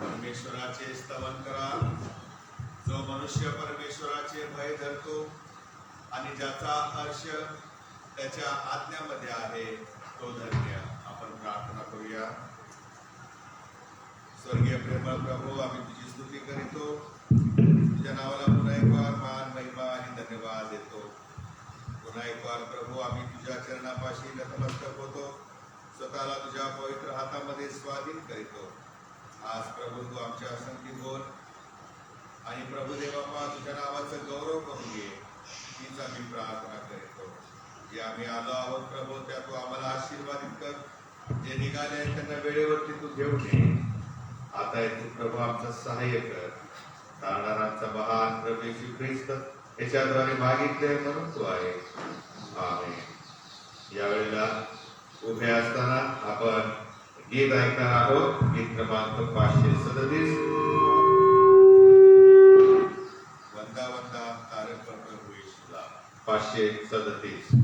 परमेश्वराचे स्तवन करा, जो मनुष्य परमेश्वराचे भय धरतो आणि ज्याचा हर्ष त्याच्या आज्ञामध्ये आहे तो धन्य. आपण प्रार्थना करूया. स्वर्गीय प्रेमळ प्रभू, आम्ही तुझी स्तुती करीतो, तुझ्या नावाला पुन्हा एक वार मान, महिमा आणि धन्यवाद देतो. पुन्हा एक वार प्रभू, आम्ही तुझ्या चरणापाशी नतमस्तक होतो, स्वतःला तुझ्या पवित्र हातामध्ये स्वाधीन करीतो. आज प्रभू तू आमच्या संगती बोल आणि प्रभुदेवा तुझ्या नावाचं गौरव करून घे, हीच आम्ही प्रार्थना करीतो. जे आम्ही आलो आहोत प्रभू, त्या तू आम्हाला आशीर्वादित कर. जे निघाले आहेत त्यांना वेळेवरती तू घेऊन ये. आता तू प्रभू आमचं सहाय्य कर. तारणारांचा महान प्रभू येशू ख्रिस्त याच्याद्वारे मागितले म्हणून तू आहे. आमेन. यावेळेला उभे असताना आपण गीत ऐकणार आहोत. गीत क्रमांक 537, वंदा वंदा तारक प्रभू येशूला. 537.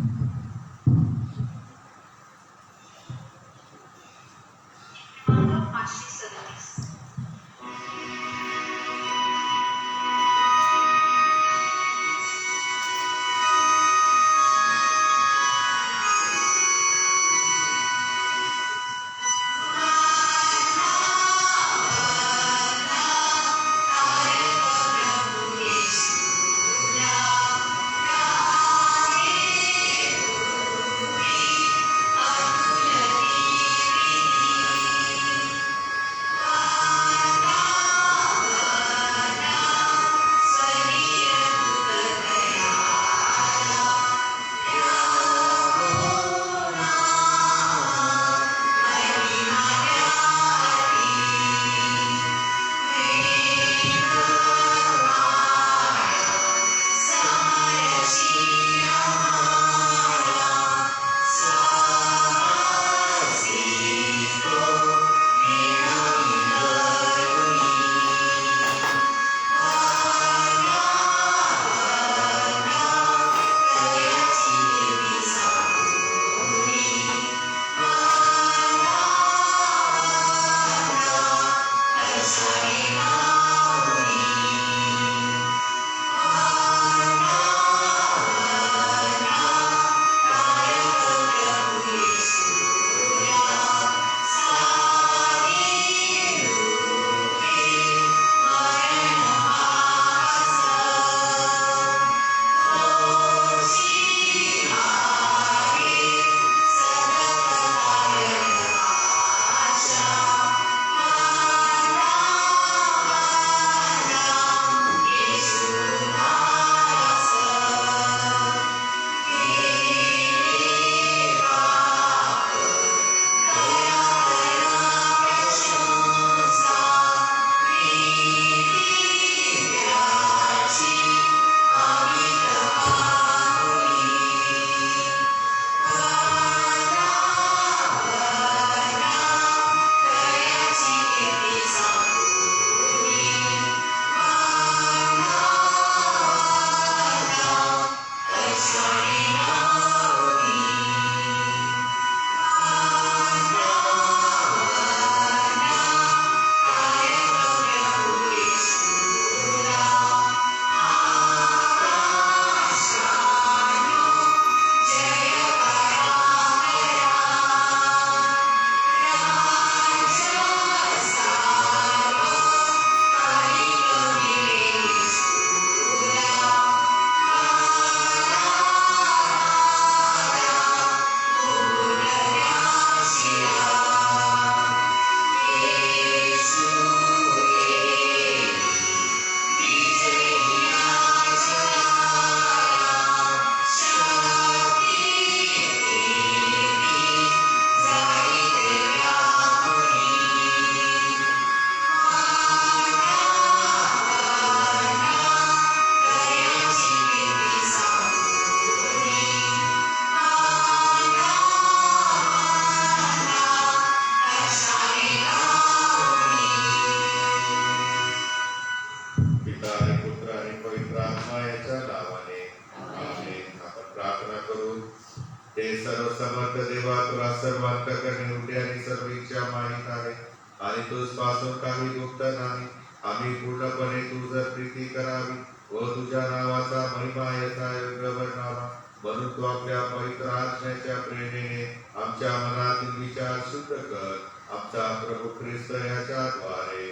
सर्व समर्थ देवा, तुला सर्व अंतःकरणे उघडे आणि सर्व इच्छा माहीत आहे आणि तुझपासून काही गुप्त नाही. आम्ही पूर्णपणे तुझ प्रीती करावी व तुझ्या नावाचा महिमा याचा योग्य वर्णावा, म्हणून तू आपल्या पवित्र आत्म्याच्या प्रेरणेने आमच्या मनातील विचार शुद्ध कर. आमचा प्रभू ख्रिस्त याच्याद्वारे.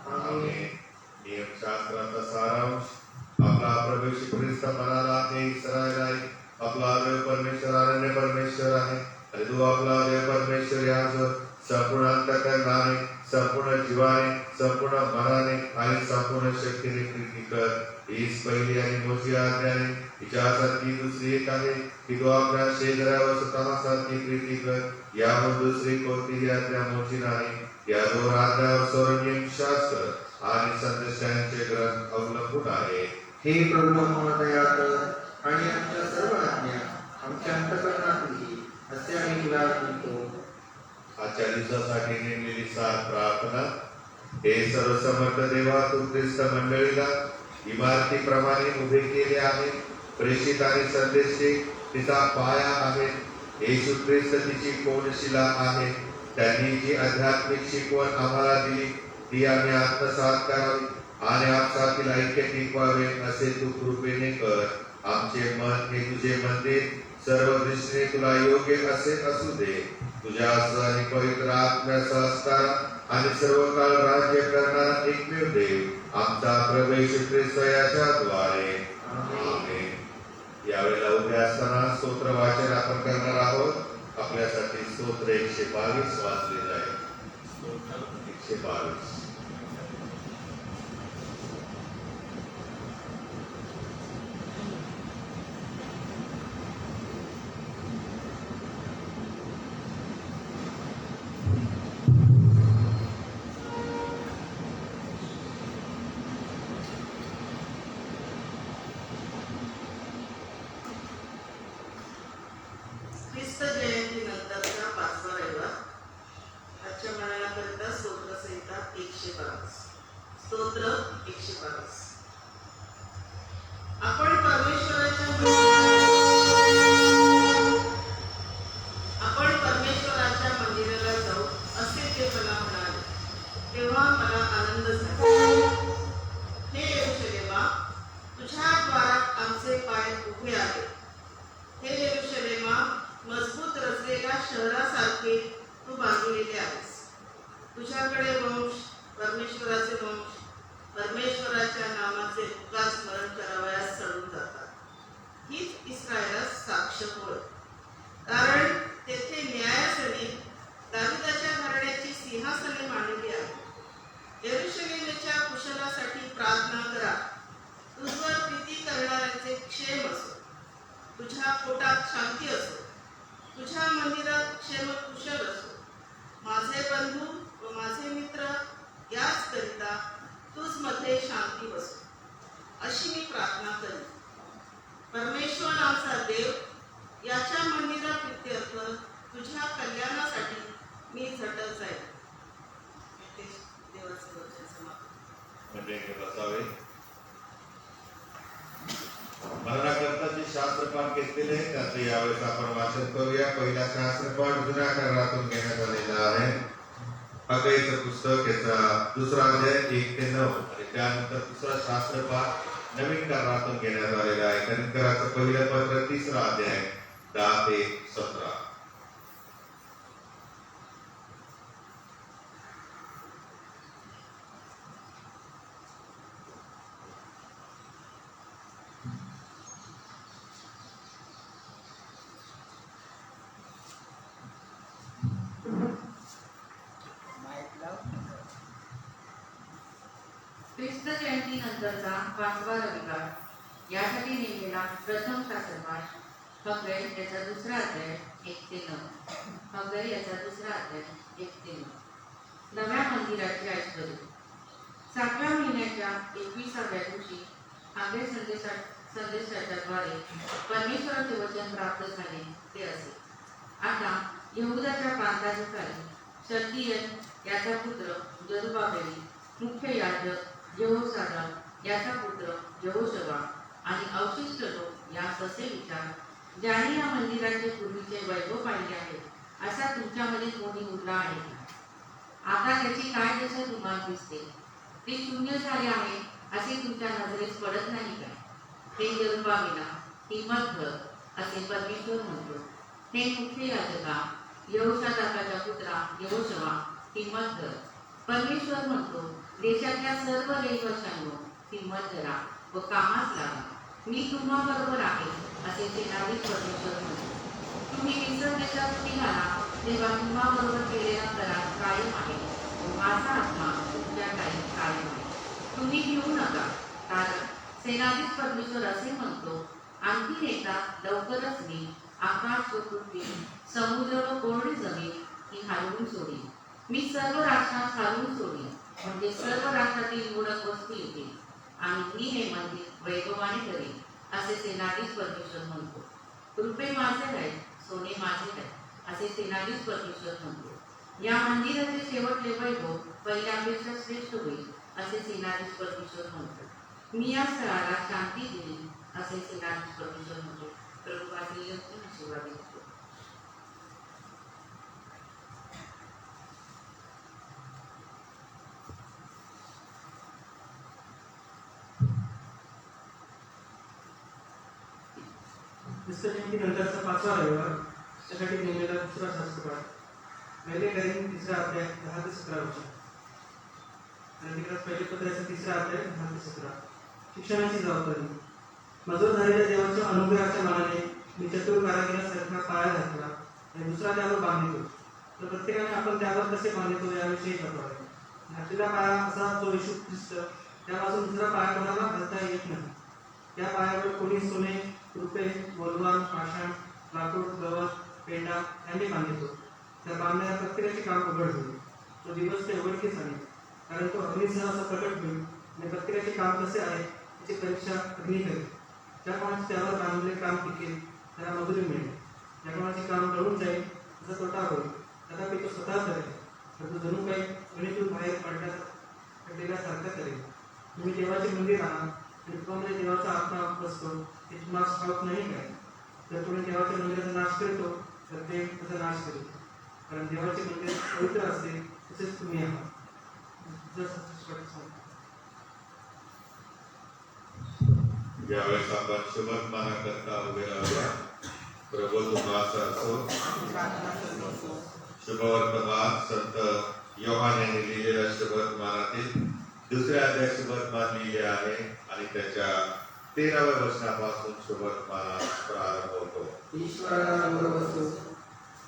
आमेन. नियमशास्त्राचा सारांश. आपला प्रभू येशू ख्रिस्त म्हणाला, हे इस्रायल आहे, आपला देव परमेश्वर अनन्य परमेश्वर आहे आणि तू आपला देव परमेश्वर याचं संपूर्ण अंतःकरणाने, संपूर्ण जीवाने, संपूर्ण मनाने आणि संपूर्ण शक्तीने प्रीती कर. हीच पहिली आणि मोठी आज्ञा आहे. हिच्यासारखी दुसरी एक आहे की तू आपल्या शेजाऱ्यावर स्वतःसारखी प्रीती कर. यावर दुसरी कोणतीही आज्ञा मोठी नाही. या दोन आज्ञावर सर्व नियमशास्त्र आणि संदेशांचे ग्रंथ अवलंबून आहे. हे प्रभू आम्हाला दया कर आणि आमच्या सर्व आज्ञा आमच्या अंतःकरणातली असे आम्ही तुला म्हणतो. आजच्या दिवसासाठी नेमलेली सात प्रार्थना. हे सर्व समर्थ देवा, तू ख्रिस्त मंडळीला इमारतीप्रमाणे उभे केले आहे. प्रेषित आणि संदेशी तिचा पाया आहे. येशू ख्रिस्त तिची कोनशिला आहे. त्यांनी जी आध्यात्मिक शिकवण आम्हाला दिली ती आम्ही आत्मसात करावी आणि आपसातील ऐक्य टिकवावे असे तू कृपेने कर. आमचे मन हे तुझे मंदिर सर्व दृष्टीने तुला योग्य असे असू दे. तुझ्या आणि पवित्र आत्म्या सहस्कार आणि सर्व काळ राज्य करणारा एकमेव देव आमचा प्रभू येशू ख्रिस्त याच्याद्वारे. आमेन. यावेळेला उभे असताना स्तोत्र वाचन आपण करणार आहोत. आपल्यासाठी स्तोत्र 122 वाचले जाईल. 122. ख्रिस्त जयंतीनंतरचा 5वा रविवार. आजच्या मनाकरिता स्तोत्र संहिता 122. स्तोत्र 122. आपण परमेश्वराच्या मंदिराला जाऊ असे ते मला म्हणाले, तेव्हा मला आनंद झाला. हे यरूशलेमा, तुझ्या द्वारात आमचे पाय उभे आहेत. हे यरूशलेमा, मजबूत रचलेल्या शहरासारखे तू बांधलेले आहेस. तुझ्याकडे वंश, परमेश्वराचे वंश, परमेश्वराच्या नामाचे उद्गार स्मरण करावयास चढून जातात. हीच इस्रायलास साक्ष होय. कारण तेथे न्यायासने दाविदाच्या घराण्याची सिंहासने मांडली आहेत. यरूशलेमेच्या कुशलासाठी प्रार्थना करा. तुझवर प्रीती करणाऱ्यांचे क्षेम असो. तुझ्या पोटात शांती असो. तुझ्या मंदिरात क्षेम कुशल असो. माझे बंधू व माझे मित्र, याच करिता तुझ मध्ये शांती बसो, अशी मी प्रार्थना करी. परमेश्वर आमचा देव, याच्या मंदिराप्रित्यर्थ तुझ्या कल्याणासाठी मी झटत जाईल. देवाचे वचन समाप्त. बसावे. मरणाकरता जे शास्त्रपाठ घेतलेले आहे त्याचे यावेळेस आपण वाचन करूया. पहिला शास्त्रपाठ जुन्या करारातून घेण्यात आलेला आहे. हग्गाईचं पुस्तक याचा 2रा अध्याय 1 ते 9 आणि त्यानंतर दुसरा शास्त्रपाठ नवीन करारातून घेण्यात आलेला आहे. कनिकराचं पहिलं पत्र 3रा अध्याय 10 ते 17. ख्रिस्त जयंतीनंतरचा 5वा रविवार. यासाठी नेमलेला प्रथम शास्त्रपाठ हग्गाई याचा 2रा अध्याय 1 ते 9. हग्गाई याचा 2रा अध्याय 1 ते 9. नव्या मंदिराची ऐश्वर्य. 7व्या महिन्याच्या 21व्या दिवशी हग्गाई संदेशाच्याद्वारे परमेश्वराचे वचन प्राप्त झाले ते असे. आता यहुदाच्या प्रांताधिकारी शल्तियल याचा पुत्र जरुबाबेल, मुख्य याजक यहोसादाक याचा पुत्र यहोशवा आणि अवशिष्ट लोक यास असे ज्याने या मंदिराचे पूर्वीचे वैभव पाहिले आहे असा तुमच्यामध्ये कोणी उरला आहे का? आता त्याची काय दशा तुम्हाला दिसते? ते शून्य झाले आहे असे तुमच्या नजरेस पडत नाही का? हे जरुबाबेला हिंमत धर असे परमेश्वर म्हणतो. हे मुख्य याजका यहोशादाकाच्या पुत्रा यहोशवा हिंमत धर. परमेश्वर म्हणतो, देशातल्या सर्व रहिवाशांनो हिंमत धरा व कामास लागा. मी तुम्हा बरोबर आहे असे सेनाधीश परमेश्वर म्हणतो. तुम्ही मिस्र देशात निघाला तेव्हा तुम्हा बरोबर केलेला करार कायम आहे व माझा आत्मा तुमच्या कायम आहे. तुम्ही भिवू नका, कारण सेनाधीश परमेश्वर असे म्हणतो, आणखी एकदा लवकरच मी आकाश व पृथ्वी समुद्र व कोरडी जमीन ही हलवून सोडीन. मी सर्व राष्ट्रात हलवून सोडीन, म्हणजे सर्व राष्ट्रातील मूढक वस्ती येतील आणि मी हे मंदिर वैभवाने करेन असे सेनाधीश परमेश्वर म्हणतो. रुपे माझे आहेत, सोने माझे आहे असे सेनाधीश परमेश्वर म्हणतो. या मंदिराचे शेवटचे वैभव पहिल्यापेक्षा श्रेष्ठ होईल असे सेनाधीश परमेश्वर म्हणतो. मी या स्थळाला शांती देईन असे सेनाधीश परमेश्वर म्हणतो. प्रभू वाचलेले आशीर्वाद देतो. ख्रिस्त जयंती नंतरचा 5वा रविवार त्यासाठी नेमलेला दुसरा शास्त्रपाठ. पहिले करीन 3रा अध्याय 10 ते 17 वचन आणि तिकडे पहिले पत्राचा 3रा अध्याय 10 ते 17. शिक्षणाची जबाबदारी. मजूर झालेल्या देवाच्या अनुग्रहाच्या मानाने मी चतुर कारागिरासारखा पाया घातला आणि दुसरा त्यावर बांधितो. तर प्रत्येकाने आपण त्यावर कसे बांधितो याविषयी बघावे. घातलेला पाया असा जो येशू ख्रिस्त, त्यापासून दुसरा पाया कोणाला घालता येत नाही. त्या पायावर कोणी सोने, रुपे, बोलवान, पाषाण, लाकूड, गवत, पेंडा यांनी बांधितो. त्या बांधणाऱ्या प्रत्येकाचे काम उघड होईल. तो दिवस ते उघडकीस आणेल, कारण तो अग्नीसह असं प्रकट होईल आणि प्रत्येकाचे काम कसे आहे याची परीक्षा अग्नी करेल. ज्या कोणाचे त्यावर बांधलेले काम टिकेल त्याला मजुरी मिळेल. ज्या कोणाचे काम टळून जाईल त्याचा तोटा होईल. तथापि तो स्वतः करेल, तर तो जणू काही अग्नीतून बाहेर पडलेल्यासारखा करेल. तुम्ही देवाचे मंदिर आहात आणि तुम्हाला देवाचा आत्मा बसतो हे तुम्हाला ठाऊक नाही काय? जर कोणी देवाच्या मंदिराचा नाश करतो तर ते त्याचा नाश करेल, कारण देवाचे मंदिर पवित्र असते तसेच तुम्ही आहात. ज्यावेळेस आपण शुभवर्तमाना करता उभे राहूया. प्रभू तुम्हाला असो. शुभवर्तमान संत योहान यांनी लिहिलेल्या शुभवर्तमानातील 2ऱ्या अध्याय शुभवर्तमान लिहिले आहे आणि त्याच्या 13व्या वचनापासून शुभवर्तमानास प्रारंभ होतो.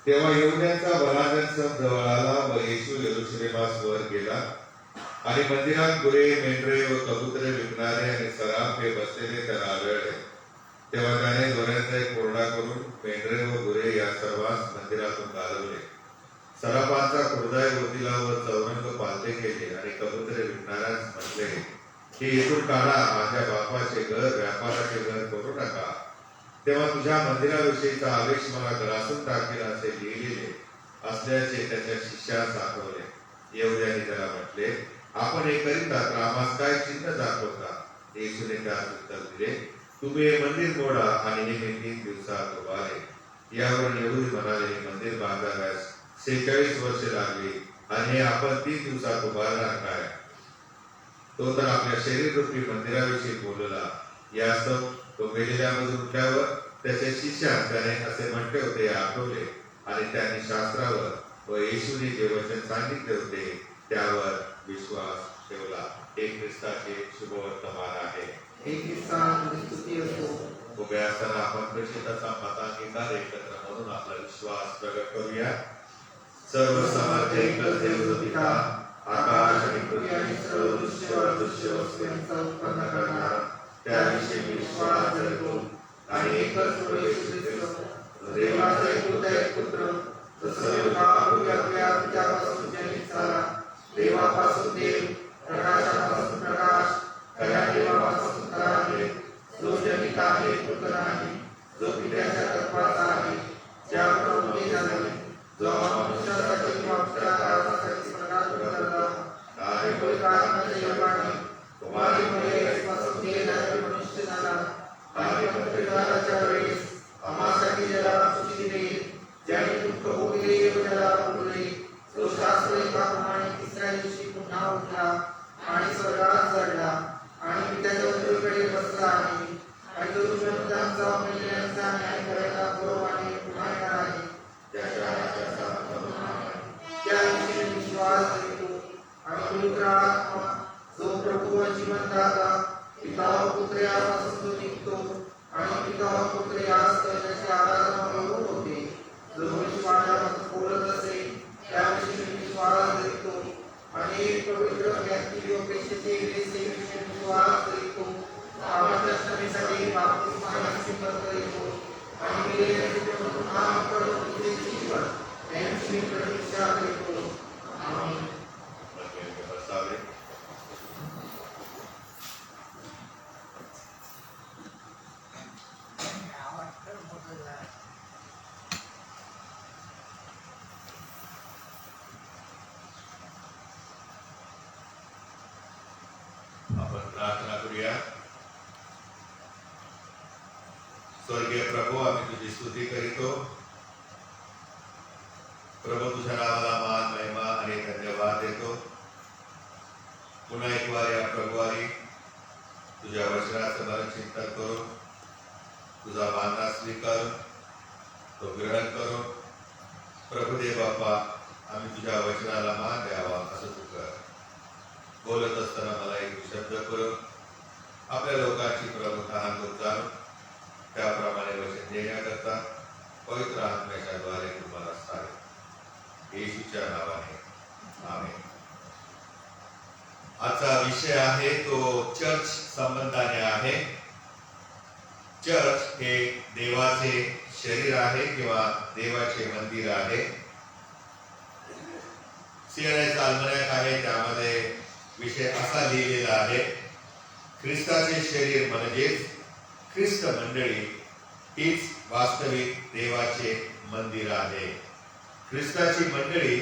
तेव्हा यहुद्यांचा भलाजन सण जवळ आला व येशू यरूशलेमास वर गेला आणि मंदिरात गुरे, मेंढरे व कबुतरे विकणारे आणि सराफे बसलेले त्याला आढळले. तेव्हा त्याने दोऱ्याचा एक कोरडा करून मेंढरे व गुरे या सर्वांस मंदिरातून घालवले. सराफांचा खुर्दाय वतीला व चौरंग पालथे केले आणि कबुतरे विकणाऱ्यांस म्हटले, हे इथून काढा, माझ्या बापाचे घर व्यापाराचे घर करू नका. तेव्हा तुझ्या मंदिराविषयीचा आवेश मला ग्रासून टाकेल असे लिहिलेले असल्याचे त्याच्या शिष्यास दाखवले. यहुद्यांनी त्याला म्हटले, आपण हे करीत आम्हास काय चिन्ह दाखवता? येशूने त्यास उत्तर दिले, तुम्ही हे मंदिर मोडा आणि हे मी 3 दिवसात उभारेन. यावर यहुदी म्हणाले, मंदिर बांधाव्यास 46 वर्षे लागली आणि हे आपण 3 दिवसात उभारणार काय? तो तर आपल्या शरीररूपी मंदिराविषयी बोलला. यास्तव तो मेलेल्यामधून उठल्यावर त्याच्या शिष्यास त्याने असे म्हटले होते आठवले आणि त्यांनी शास्त्रावर व येशूने जे वचन सांगितले होते त्यावर विश्वास ठेवला. हे ख्रिस्ताचे शुभवर्तमान आहे. उभे असताना आपण प्रसिद्धाचा मतांगीकार एकत्र म्हणून आपला विश्वास प्रगट करूया. सर्व समाज एकच देव पिता, आकाश आणि पृथ्वी आणि सर्व दृश्य व अदृश्य वस्तूंचा उत्पन्न करणारा, त्याविषयी विश्वास धरतो आणि एकच प्रभू येशू ख्रिस्त देवाचा एकुलता पुत्र, तो सर्व आपल्या पित्यापासून जनित झाला, देवापासून देव, प्रकाशापासून प्रकाश, खऱ्या देवापासून खरा, जो जनित आहे पुत्र नाही, जो पित्याच्या तत्वाचा आहे, ज्यावर मुली झाली, जो मनुष्यासाठी मागच्या काळासाठी प्रकाश उतरला आणि पवित्र आत्म्याच्या योगाने कुमारी मरियेपासून देह धारी मनुष्य झाला आणि पंचविधानाच्या वेळेस आम्हाला शास्त्रलेखाप्रमाणे तिसऱ्या दिवशी पुन्हा उठला आणि स्वर्गात चढला आणि पित्याच्या उजवीकडे बसला आणि तो दुष्टमंतांचा मेलेल्यांचा न्याय करायला गौरवाने पुन्हा येणार आहे. त्या दिवशी मी विश्वास धरतो आणि पवित्र आत्मा जो प्रभू व जिवंत दाता पिता व पुत्र यापासून जो निघतो आणि पिता व पुत्र यास त्याची आराधना प्रभू होते, जो विश्वासात बोलत असेल त्याविषयी मी विश्वास धरतो आणि एक पवित्र व्यक्ती व पेशेचे विश्वास धरतो. पापाच्या क्षमेसाठी बाप्तिस्माची सिफत करीतो आणि मेलेल्यांचे पुन्हा परलोकीचे जीवन यांची मी प्रतीक्षा करीतो. आमीन. आपण प्रार्थना करूया. स्वर्गीय प्रभू, आम्ही तुझी स्तुती करीतो. प्रभू, तुझ्या नावाला मान, महिमा आणि धन्यवाद देतो. पुन्हा एक वार या प्रभुवारी तुझ्या वचनाचं मन चिंतन करून तुझा मानना स्वीकारून तो ग्रहण करून प्रभुदेव बाप्पा, आम्ही तुझ्या वचनाला मान द्यावा असं तू कर. बोलत असताना मला एक शब्द करून आपल्या लोकांची प्रभू तहान होत जाणून त्याप्रमाणे वचन देण्याकरता पवित्र आत्म्याच्या द्वारे तुम्हाला सांगेल. येशूच्या नावाने आमेन. आजचा विषय आहे तो चर्च संबंधाने आहे. चर्च हे देवाचे शरीर आहे किंवा देवाचे मंदिर आहे. CNS अल्मनॅक आहे, त्यामध्ये विषय असा लिहिलेला आहे, ख्रिस्ताचे शरीर म्हणजेच ख्रिस्त मंडळी हीच वास्तविक देवाचे मंदिर आहे. ख्रिस्ताची मंडळी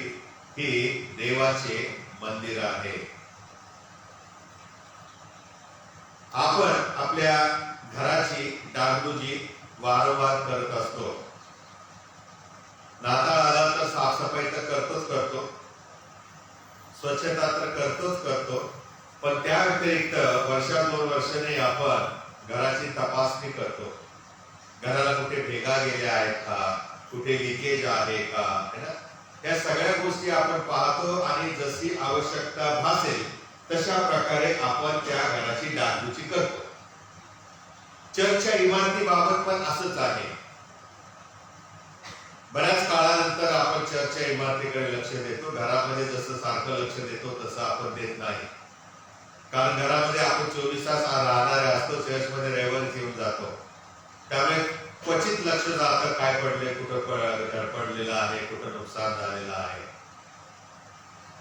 ही देवाचे मंदिर आहे. आपण आपल्या घराची डागडुजी वारंवार करत असतो. नाताळ आला तर साफसफाई तर करतो, स्वच्छता तर करतो, पण त्या व्यतिरिक्त वर्षा 2 वर्षांनी आपण घराची तपासणी करतो. घराला कुठे भेगा गेल्या आहेत का, कुठे लिकेज आहे का, है ना? या सगळ्या गोष्टी आपण पाहतो आणि जशी आवश्यकता भासेल तशा प्रकारे आपण त्या घराची डागडुजी करतो. चर्चच्या इमारतीबाबत पण असंच आहे. बऱ्याच काळानंतर आपण चर्चच्या इमारतीकडे लक्ष देतो. घरामध्ये जसं सारखं लक्ष देतो तसं आपण देत नाही, कारण घरामध्ये आपण 24 तास राहणारे असतो. चर्चमध्ये रविवारी येऊन जातो, त्यामुळे क्वचित लक्ष जातं काय पडले, कुठं पडलेलं आहे, कुठं नुकसान झालेलं आहे.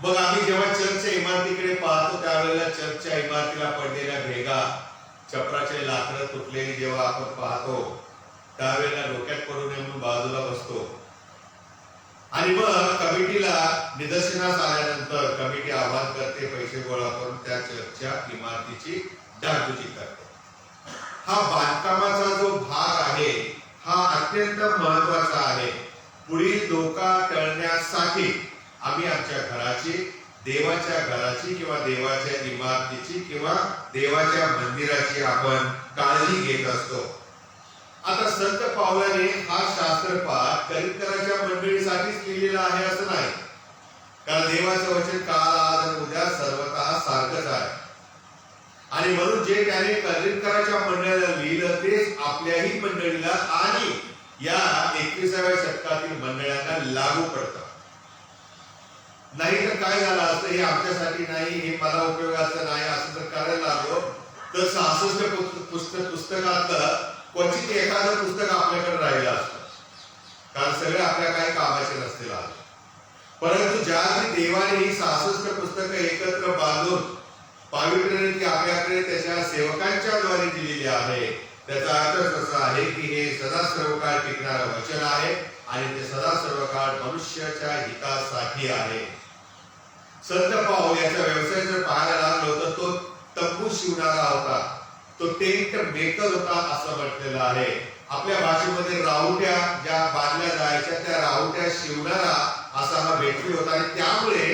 मग आम्ही जेव्हा चर्चच्या इमारतीकडे पाहतो त्यावेळेला चर्चच्या इमारतीला पडलेल्या भेगा, छपराचे लाकडं तुटलेली जेव्हा आपण पाहतो त्यावेळेला डोक्यात पडू नये म्हणून बाजूला बसतो. आणि मग कमिटीला निदर्शनास आल्यानंतर कमिटी आवाहन करते, पैसे गोळा करून त्या चर्चच्या इमारतीची डागडुजी करते. हा बांधकामाचा जो भाग आहे हा अत्यंत महत्वाचा आहे. पुढील धोका टळण्यासाठी आम्ही आमच्या घराची, देवाच्या घराची किंवा देवाच्या इमारतीची किंवा देवाच्या मंदिराची आपण काळजी घेत असतो. आता संत पावलाने हा शास्त्रपाठ करिंथराच्या मंडळीसाठीच लिहिलेला आहे असं नाही, कारण देवाचं वचन काल, आज आणि उद्या सर्वतः सारखंच आहे. आणि म्हणून जे त्याने करिंथराच्या मंडळीला लिहिलं तेच आपल्याही मंडळीला आणि या 21व्या शतकातील मंडळांना लागू पडतं. नाही तर काय झालं असतं, हे आमच्यासाठी नाही, हे मला उपयोगाचं नाही असं जर करायला लागलो तर 66 पुस्तकातलं क्वचित एखादं पुस्तक आपल्याकडे राहिलं असतं, कारण सगळे आपल्या काही कामाचे नसतील आज. परंतु ज्या देवाने ही 66 पुस्तकं एकत्र बांधून पवित्र रीती आपल्याकडे त्याच्या सेवकांच्या द्वारे दिलेली आहे, त्याचा अर्थ असा आहे की हे सदा सर्व काळ टिकणारं वचन आहे आणि ते सदा सर्व काळ मनुष्याच्या हितासाठी आहे. संत पाऊल याचा व्यवसाय जर पाहायला लागलो तर तो तंबू शिवणारा होता, तो टेंट मेकर होता असं म्हटलेलं आहे. आपल्या भाषेमध्ये राहुट्या ज्या बांधल्या जायच्या त्या राहुट्या शिवणारा असा हा मेंढपाळ होता. आणि त्यामुळे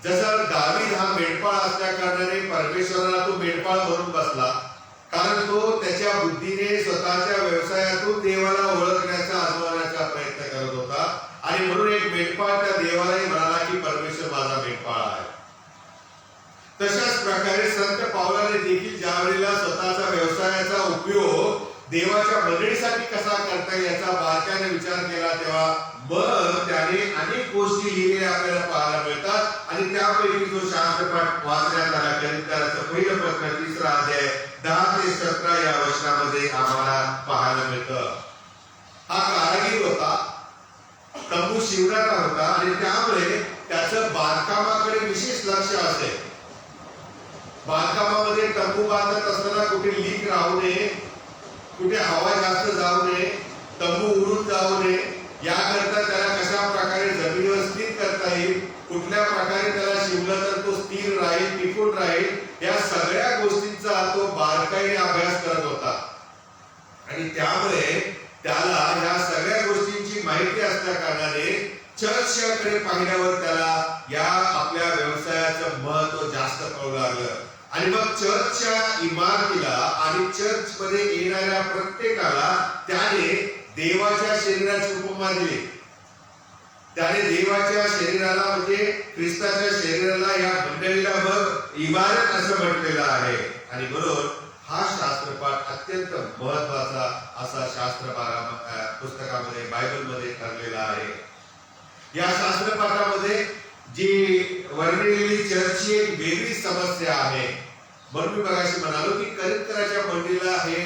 जसं दावीद हा मेंढपाळ असल्या कारणाने परमेश्वराला तो मेंढपाळ म्हणून बसला, कारण तो त्याच्या बुद्धीने स्वतःच्या व्यवसायातून देवाला ओळखण्याचा आजमावण्याचा प्रयत्न करत होता. आणि म्हणून एक मेंढपाळ त्या देवालाही म्हणाला की परमेश्वर माझा मेंढपाळ आहे. तशाच प्रकारे संत पावलाने देखील ज्या वेळेला स्वतःचा व्यवसायाचा उपयोग देवाच्या मंडळीसाठी कसा करता येईल याचा बारकाईने विचार केला, तेव्हा मग त्याने अनेक गोष्टी लिहिलेल्या आपल्याला पाहायला मिळतात. आणि त्यापैकी जो शास्त्रपाठ वाचण्यात आला करिंथकरांचं पहिलं पत्र 3 अध्याय 10 ते 17 या वचनामध्ये आम्हाला पाहायला मिळतं. हा कारागीर होता, तंबू शिवणारा होता आणि त्यामुळे त्याचं बांधकामाकडे विशेष लक्ष असेल. बांधकामामध्ये तंबू बांधत असताना कुठे लीक राहू नये, कुठे हवा जास्त जाऊ नये, तंबू उडून जाऊ नये, याकरता त्याला कशा प्रकारे जमिनीवर स्थिर करता येईल, कुठल्या प्रकारे त्याला शिवलं तर तो स्थिर राहील, टिकून राहील, या सगळ्या गोष्टींचा तो बारकाईने अभ्यास करत होता. आणि त्यामुळे त्याला या सगळ्या गोष्टींची माहिती असल्या कारणाने चर्चकडे पाहिल्यावर त्याला या आपल्या व्यवसायाचं महत्व जास्त कळू लागलं. आणि मग चर्चच्या इमारतीला आणि चर्च मध्ये येणाऱ्या प्रत्येकाला त्याने देवाच्या शरीराची उपमा दिली. त्याने देवाच्या शरीराला म्हणजे ख्रिस्ताच्या शरीराला या मंडळीला मग इमारत असं म्हटलेलं आहे. आणि म्हणून हा शास्त्रपाठ अत्यंत महत्वाचा असा पुस्तकामध्ये बायबलमध्ये ठरलेला आहे. या शास्त्रपाठामध्ये जी वर्णिलेली चर्चची एक वेगळी समस्या आहे. म्हणून मी मगाशी म्हणालो की करिंथकराच्या मंडळीला हे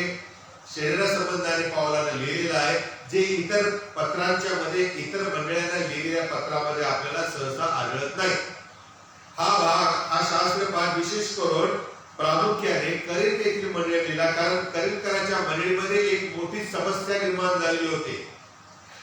शरीरा संबंधाने पावलाने लिहिलेलं आहे, जे इतर पत्रांच्या मध्ये इतर मंडळांना लिहिलेल्या पत्रामध्ये आपल्याला सहसा आढळत नाही. हा भाग हा शास्त्रपाठ विशेष करून प्रामुख्याने करिंथ येथील मंडळीला, कारण करिंथकराच्या मंडळीमध्ये एक मोठी समस्या निर्माण झालेली होती.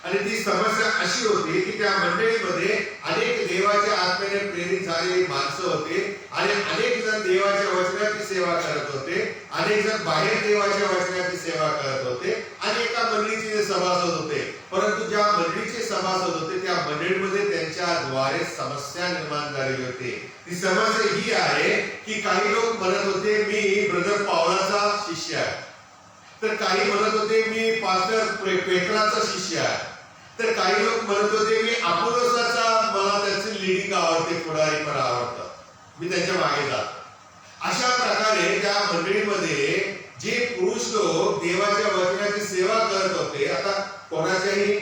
आणि ती समस्या अशी होती की त्या मंडळीमध्ये अनेक देवाच्या आत्म्याने प्रेरित झालेली माणसं होते आणि अनेक जण देवाच्या वचनाची सेवा करत होते, अनेक जण बाहेर देवाच्या वचनाची सेवा करत होते आणि एका मंडळीचे जे सभासद होते. परंतु ज्या मंडळीचे सभासद होते त्या मंडळीमध्ये त्यांच्याद्वारे समस्या निर्माण झालेली होती. ती समस्या ही आहे की काही लोक म्हणत होते मी ब्रदर पावलाचा शिष्य आहे, तर काही म्हणत होते मी पास्टर पेत्राचा शिष्य आहे, तर काही लोक म्हणत होते मी अपोलोसाचा, मला त्याची लीडिंग आवडते, पुढारी पण आवडतं, मी त्याच्या मागे जातो. अशा प्रकारे त्या मंडळीमध्ये जे पुरुष लोक देवाच्या वचनाची सेवा करत होते, आता कोणाच्याही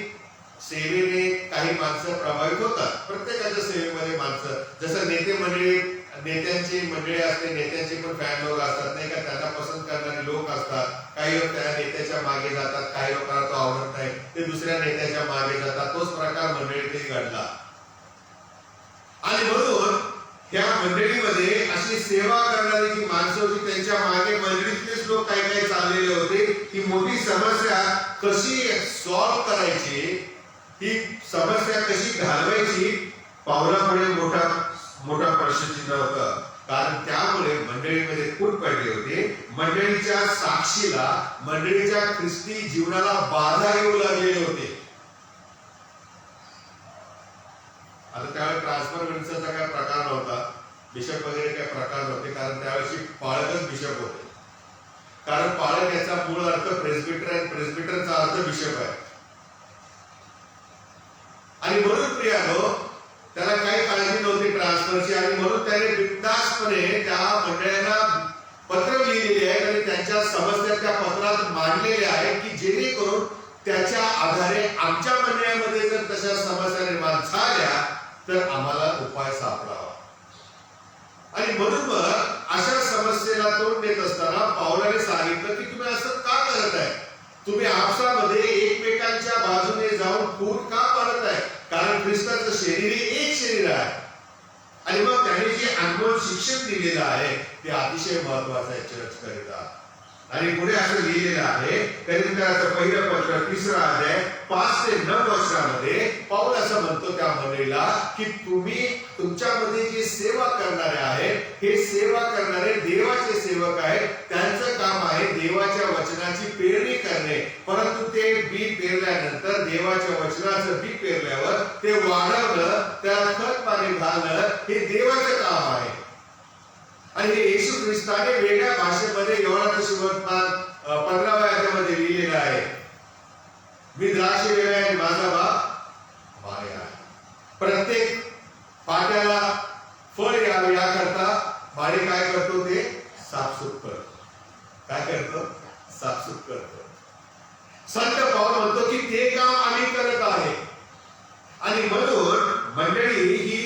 सेवेने काही माणसं प्रभावित होतात, प्रत्येकाच्या सेवेमध्ये माणसं, जसं नेते मंडळी, नेत्यांची मंडळी असते, नेत्यांचे पण फॅन लोक असतात नाही का, त्यांना पसंत करणारे लोक असतात. काही लोक त्या नेत्याच्या मागे जातात, काही लोकांना तो आवडत नाही, ते दुसऱ्या नेत्याच्या मागे जातात. तोच प्रकार मंडळीतही घडला. आणि म्हणून त्या मंडळीमध्ये अशी सेवा करणारी जी माणसं होती त्यांच्या मागे मंडळीतलेच लोक काही काही चाललेले होते. ही मोठी समस्या कशी सॉल्व्ह करायची, ही समस्या कशी घालवायची, पावलापुढे मोठा प्रश्नचिन्ह होतं. कारण त्यामुळे मंडळीमध्ये फूट पडली होती. मंडळीच्या साक्षीला, मंडळीच्या ख्रिस्ती जीवनाला बाधा येऊ लागलेले होते. आता त्यावेळी ट्रान्सफरमेंटचा काय प्रकार नव्हता, बिशप वगैरे काही प्रकार नव्हते, कारण त्यावेळी पाळकच बिशप होते. कारण पाळक याचा मूळ अर्थ प्रेस्बिटर आहे, प्रेस्बिटरचा अर्थ बिशप आहे. आणि म्हणून प्रियानो त्याला काही काळजी नव्हती ट्रान्सफरची, आणि म्हणून त्याने बिनधास्तपणे त्या मंडळांना पत्र लिहिलेले आहेत आणि त्यांच्या समस्या त्या पत्रात मांडलेल्या आहेत की जेणेकरून त्याच्या आधारे आमच्या मंडळामध्ये जर तशा समस्या निर्माण झाल्या तर आम्हाला उपाय सापडावा. आणि म्हणून मग अशा समस्येला तोंड देत असताना पावलाने सांगितलं की तुम्ही असं का करत आहे, तुम्ही आपसामध्ये एकमेकांच्या बाजूने जाऊन फूट का पडत आहे, कारण ख्रिस्ताचं शरीर हे एक शरीर आहे. आणि मग त्यांनी जे अनमोल शिक्षण दिलेलं आहे ते अतिशय महत्वाचं आहे चर्च करिता. आणि पुढे असं लिहिलेलं आहे करिंथकरांचं पहिलं पत्र 3 अध्याय 5 ते 9 वचनामध्ये पाऊल असं म्हणतो त्या मंडळीला की तुम्ही तुमच्यामध्ये जे सेवा करणारे आहेत, हे सेवा करणारे देवाचे सेवक आहेत. त्यांचं काम आहे देवाच्या वचनाची पेरणी करणे, परंतु ते बी पेरल्यानंतर देवाच्या वचनाचं बी पेरल्यावर ते वाढवणं, त्याला खत पाणी घालणं हे देवाचं काम आहे. आणि हे येशू ख्रिस्ताने वेगळ्या भाषेमध्ये योहानच्या सुवर्तमान 15व्या अध्यायामध्ये लिहिलेलं आहे. मी द्राक्ष वेल आहे आणि माझा बाप माळे आहे. प्रत्येक पाट्याला फळ यावे याकरता माळी काय करतो? ते साफसूफ करतो. काय करतो? साफसूफ करतो. संत पाऊल म्हणतो की ते काम आम्ही करत आहे. आणि म्हणून मंडळी ही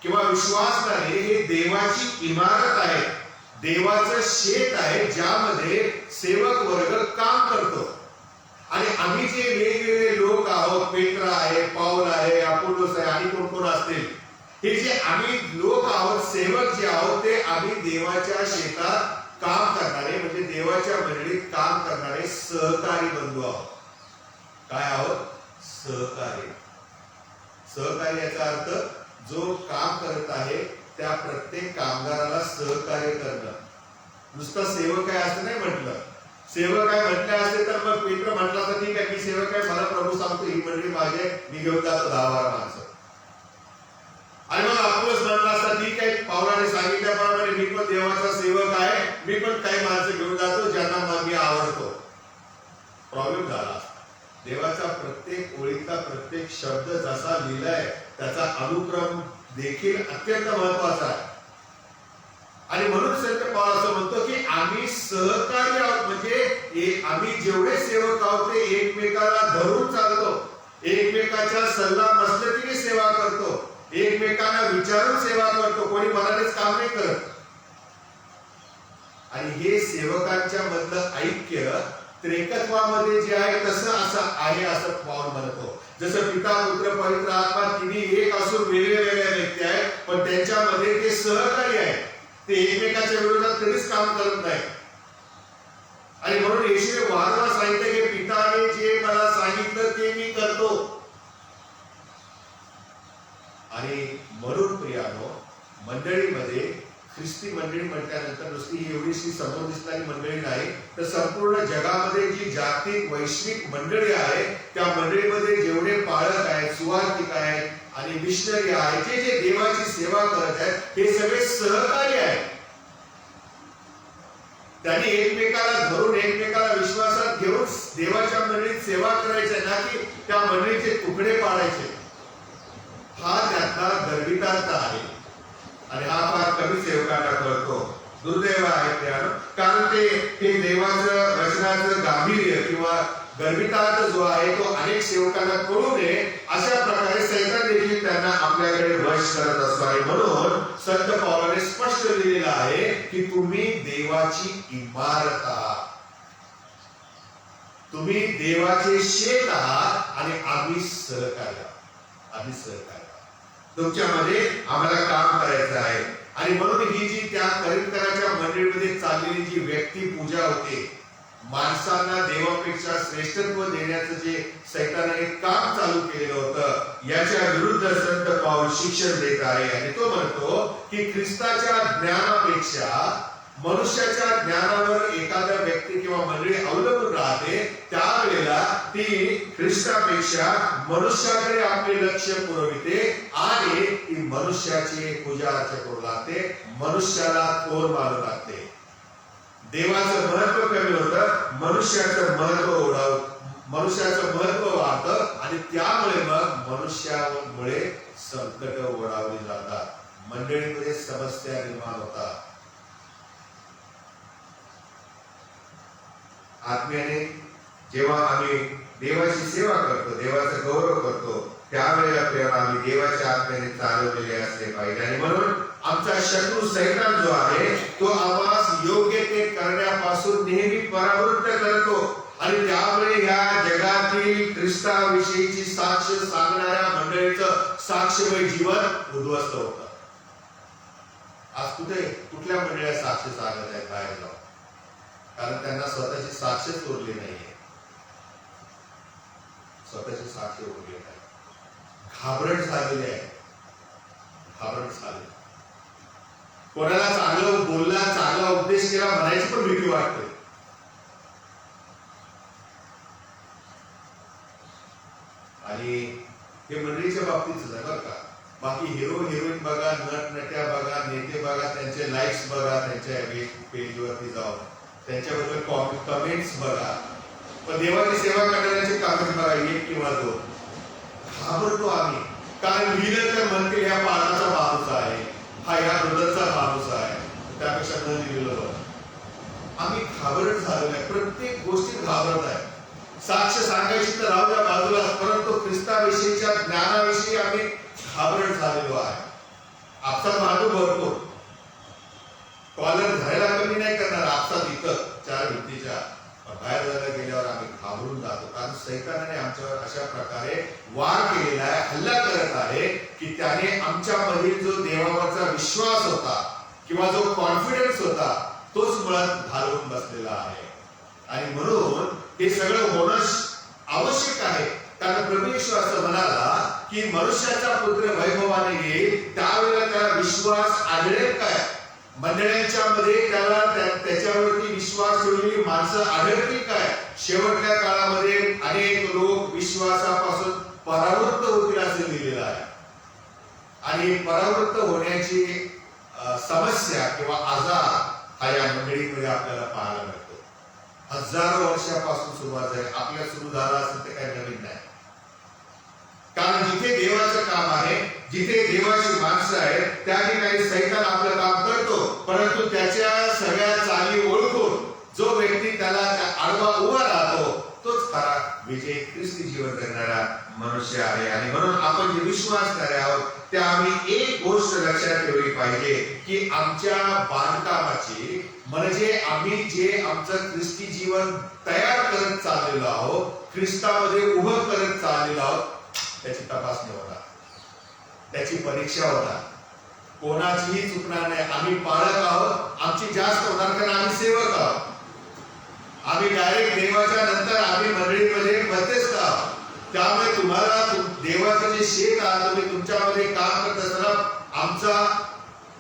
किंवा विश्वासणारे हे देवाची इमारत आहे, देवाचं शेत आहे, ज्यामध्ये सेवक वर्ग काम करतो. आणि आम्ही जे वेगवेगळे लोक आहोत, पेट्रा आहे, पाऊल आहे, अपोलोस आहे आणि कोण कोण असतील, हे जे आम्ही लोक आहोत, सेवक जे आहोत, ते आम्ही देवाच्या शेतात काम करणारे म्हणजे देवाच्या मंडळीत काम करणारे सहकारी बंधू आहोत. काय आहोत? सहकारी. सहकारी याचा अर्थ जो काम करत आहे त्या प्रत्येक कामगाराला सहकार्य करणं. नुसतं सेवक आहे असं नाही म्हटलं. सेवक आहे म्हटले असते तर मग पेट्रो म्हटला तर ठीक आहे, मी सेवक आहे, मला प्रभू सांगतो ही मंडळी माझे, मी घेऊन जातो 10-12 माणसं. आणि मग अपोलोस म्हटला असता ठीक आहे, पावलाने सांगितल्याप्रमाणे मी पण देवाचा सेवक आहे, मी पण काही माणसं घेऊन जातो ज्यांना मग मी आवडतो. प्रॉब्लेम झाला. देवाचा प्रत्येक ओळीतला प्रत्येक शब्द जसा लिहिलाय त्याचा अनुक्रम देखील अत्यंत महत्वाचा आहे. आणि म्हणून संत पाऊल असं म्हणतो की आम्ही सहकारी आहोत. म्हणजे आम्ही जेवढे सेवक आहोत ते एकमेकाला धरून चालतो, एकमेकाच्या सल्ला मसलतीने सेवा करतो, एकमेकांना विचारून सेवा करतो, कोणी मनानेच काम नाही करत. आणि हे सेवकांच्या मधलं ऐक्य त्रेकत्वामध्ये जे आहे तसं असं आहे असं पाऊल म्हणतो. जसं पिता पुत्र पवित्र आत्मा तिन्ही एक असून वेगवेगळ्या व्यक्ती आहेत, पण त्यांच्यामध्ये ते सहकारी आहेत. ते एकमेकाच्या विरोधात कधीच काम करत नाही. आणि म्हणून येशूने वारंवार सांगितलं की पिताने जे मला सांगितलं ते मी करतो. आणि म्हणून प्रियानो, मंडळीमध्ये ख्रिस्ती मंडळी म्हटल्यानंतर नुसती ही एवढीशी समोर दिसणारी मंडळी नाही, तर संपूर्ण जगामध्ये जी जागतिक वैश्विक मंडळी आहे त्या मंडळीमध्ये जेवढे पाळक आहेत, सुवार्थिक आहेत आणि मिशनरी आहेत, जे जे देवाची सेवा करत आहेत, हे सगळे सहकारी आहेत. त्यांनी एकमेकाला धरून एकमेकाला विश्वासात घेऊन देवाच्या मंडळीत सेवा करायची, ना की त्या मंडळीचे तुकडे पाडायचे. हा त्यातला गर्भितार्थ आहे. आणि हा फार कमी सेवकांना कळतो. दुर्दैव आहे त्यानं, कारण ते देवाचं वचनाचं गांभीर्य किंवा गर्भितार्थ जो आहे तो अनेक सेवकांना कळू नये अशा प्रकारे सैतान देखील त्यांना आपल्याकडे वश करत असतो. आणि म्हणून संत पौलाने स्पष्ट लिहिलेलं आहे की तुम्ही देवाची इमारत आहात, तुम्ही देवाचे शेत आहात आणि आम्ही सहकारी आहात. आम्ही सहकारी तुमच्यामध्ये आम्हाला काम करायचं आहे. आणि म्हणून ही जी त्या करिंथराच्या मंडळीमध्ये चाललेली जी व्यक्ती पूजा होते, माणसांना देवापेक्षा श्रेष्ठत्व देण्याचं जे सैतानाने काम चालू केलेलं होतं, याच्या विरुद्ध संत पाऊल शिक्षण देत आहे. आणि तो म्हणतो की ख्रिस्ताच्या ज्ञानापेक्षा मनुष्याच्या ज्ञानावर एखादा व्यक्ती किंवा मंडळी अवलंबून राहते, त्यावेळेला ती ख्रिस्तापेक्षा मनुष्याकडे आपले लक्ष पुरविते आणि ती मनुष्याची पूजा अर्चा करू लागते, मनुष्याला थोर मानू लागते. देवाचं महत्व कमी होतं, मनुष्याचं महत्व वाढतं आणि त्यामुळे मग मनुष्यामुळे संकट ओढावली जातात, मंडळीमध्ये समस्या निर्माण होतात. आत्म्याने जेव्हा आम्ही देवाची सेवा करतो, देवाचा गौरव करतो, त्यावेळेला आपल्याला आम्ही देवाच्या आत्म्याने चालवलेले असले पाहिजे. आणि म्हणून आमचा शत्रू सैतान जो आहे तो आवाज योग्य ते करण्यापासून नेहमी परावृत्त करतो. आणि त्यामुळे या जगातील ख्रिस्ताविषयीची साक्ष सांगणाऱ्या मंडळीचं साक्षमय जीवन उद्ध्वस्त होतं. आज कुठल्या मंडळीला साक्ष सांगत आहेत बाहेर जाऊन? कारण त्यांना स्वतःची साक्षच उरली नाहीये, स्वतःची साक्ष उरली नाही, घाबरट झालेली आहे, घाबरट झाले. कोणाला चांगलं बोलला, चांगला उपदेश केला म्हणायची पण भीती वाटते. आणि हे मंडळीच्या बाबतीतच आहे बरं का. बाकी हिरो हिरोईन बघा, नट नट्या बघा, नेते बघा, त्यांचे लाईक्स बघा, त्यांच्या पेजवरती जाऊन त्यांच्याबद्दल कमेंट्स बघा, पण देवाची सेवा करणाऱ्यांचे कमेंट बघा, एक किंवा दोन. घाबरतो आम्ही, कारण लिहिलं तर म्हणतील ह्या पानाचा माणूस आहे, हा या ब्रदरचा माणूस आहे, त्यापेक्षा न लिहिलं बरं. आम्ही घाबरत झालेलो आहे, प्रत्येक गोष्टीत घाबरत आहे. साक्ष सांगायची तर राहू द्या बाजूला, परंतु ख्रिस्ताविषयीच्या ज्ञानाविषयी आम्ही घाबरत झालेलो आहे. आपसात मागं भरतो, कॉलर धरायला कमी नाही करणार, आपसात इथं चार भिंतीच्या, बाहेर जायला गेल्यावर आम्ही घाबरून जातो, कारण सैतानाने आमच्यावर अशा प्रकारे वार केलेला आहे, हल्ला करत आहे की त्याने आमच्यामधील जो देवावरचा विश्वास होता किंवा जो कॉन्फिडन्स होता तोच मुळात घालवून बसलेला आहे. आणि म्हणून हे सगळं होणं आवश्यक आहे, कारण प्रभू येशू असं म्हणाला की मनुष्याचा पुत्र वैभवाने येईल, त्यावेळेला त्याला विश्वास आढळेल काय? मंडळांच्या मध्ये त्याला त्याच्यावरती विश्वास ठेवलेली माणसं आढळतील काय? शेवटच्या काळामध्ये अनेक लोक विश्वासापासून परावृत्त होतील असं लिहिलेलं आहे. आणि परावृत्त होण्याची समस्या किंवा आजार हा या मंडळीमध्ये आपल्याला पाहायला मिळतो. हजारो वर्षापासून सुरुवात झाली, आपल्या सुरू झाला असेल ते काही नवीन नाही. कारण जिथे देवाचं काम आहे, जिथे देवाची माणसं आहेत, त्या ठिकाणी सैतान आपलं काम करतो, परंतु त्याच्या सगळ्या चाली ओळखून जो व्यक्ती त्याला आडवा उभा राहतो तोच खरा विजय ख्रिस्ती जीवन करणारा मनुष्य आहे. आणि म्हणून आपण जे विश्वासणारे आहोत त्या आम्ही एक गोष्ट लक्षात ठेवली पाहिजे की आमच्या बांधकामाची, म्हणजे आम्ही जे आमचं ख्रिस्ती जीवन तयार करत चाललेलो आहोत, ख्रिस्तामध्ये उभं करत चाललेलो आहोत, त्याची तपासणी होणार, त्याची परीक्षा होणार, कोणाचीही चुकणार नाही. आम्ही पाळक आहोत, आमची जास्त होणार कारण आम्ही सेवक आहोत. आम्ही डायरेक्ट देवाच्या नंतर आम्ही मंडळीमध्ये मध्यस्थ आहोत. त्यामुळे तुम्हाला देवाचं जे शेत आहे, तुम्ही तुमच्यामध्ये काम करत असताना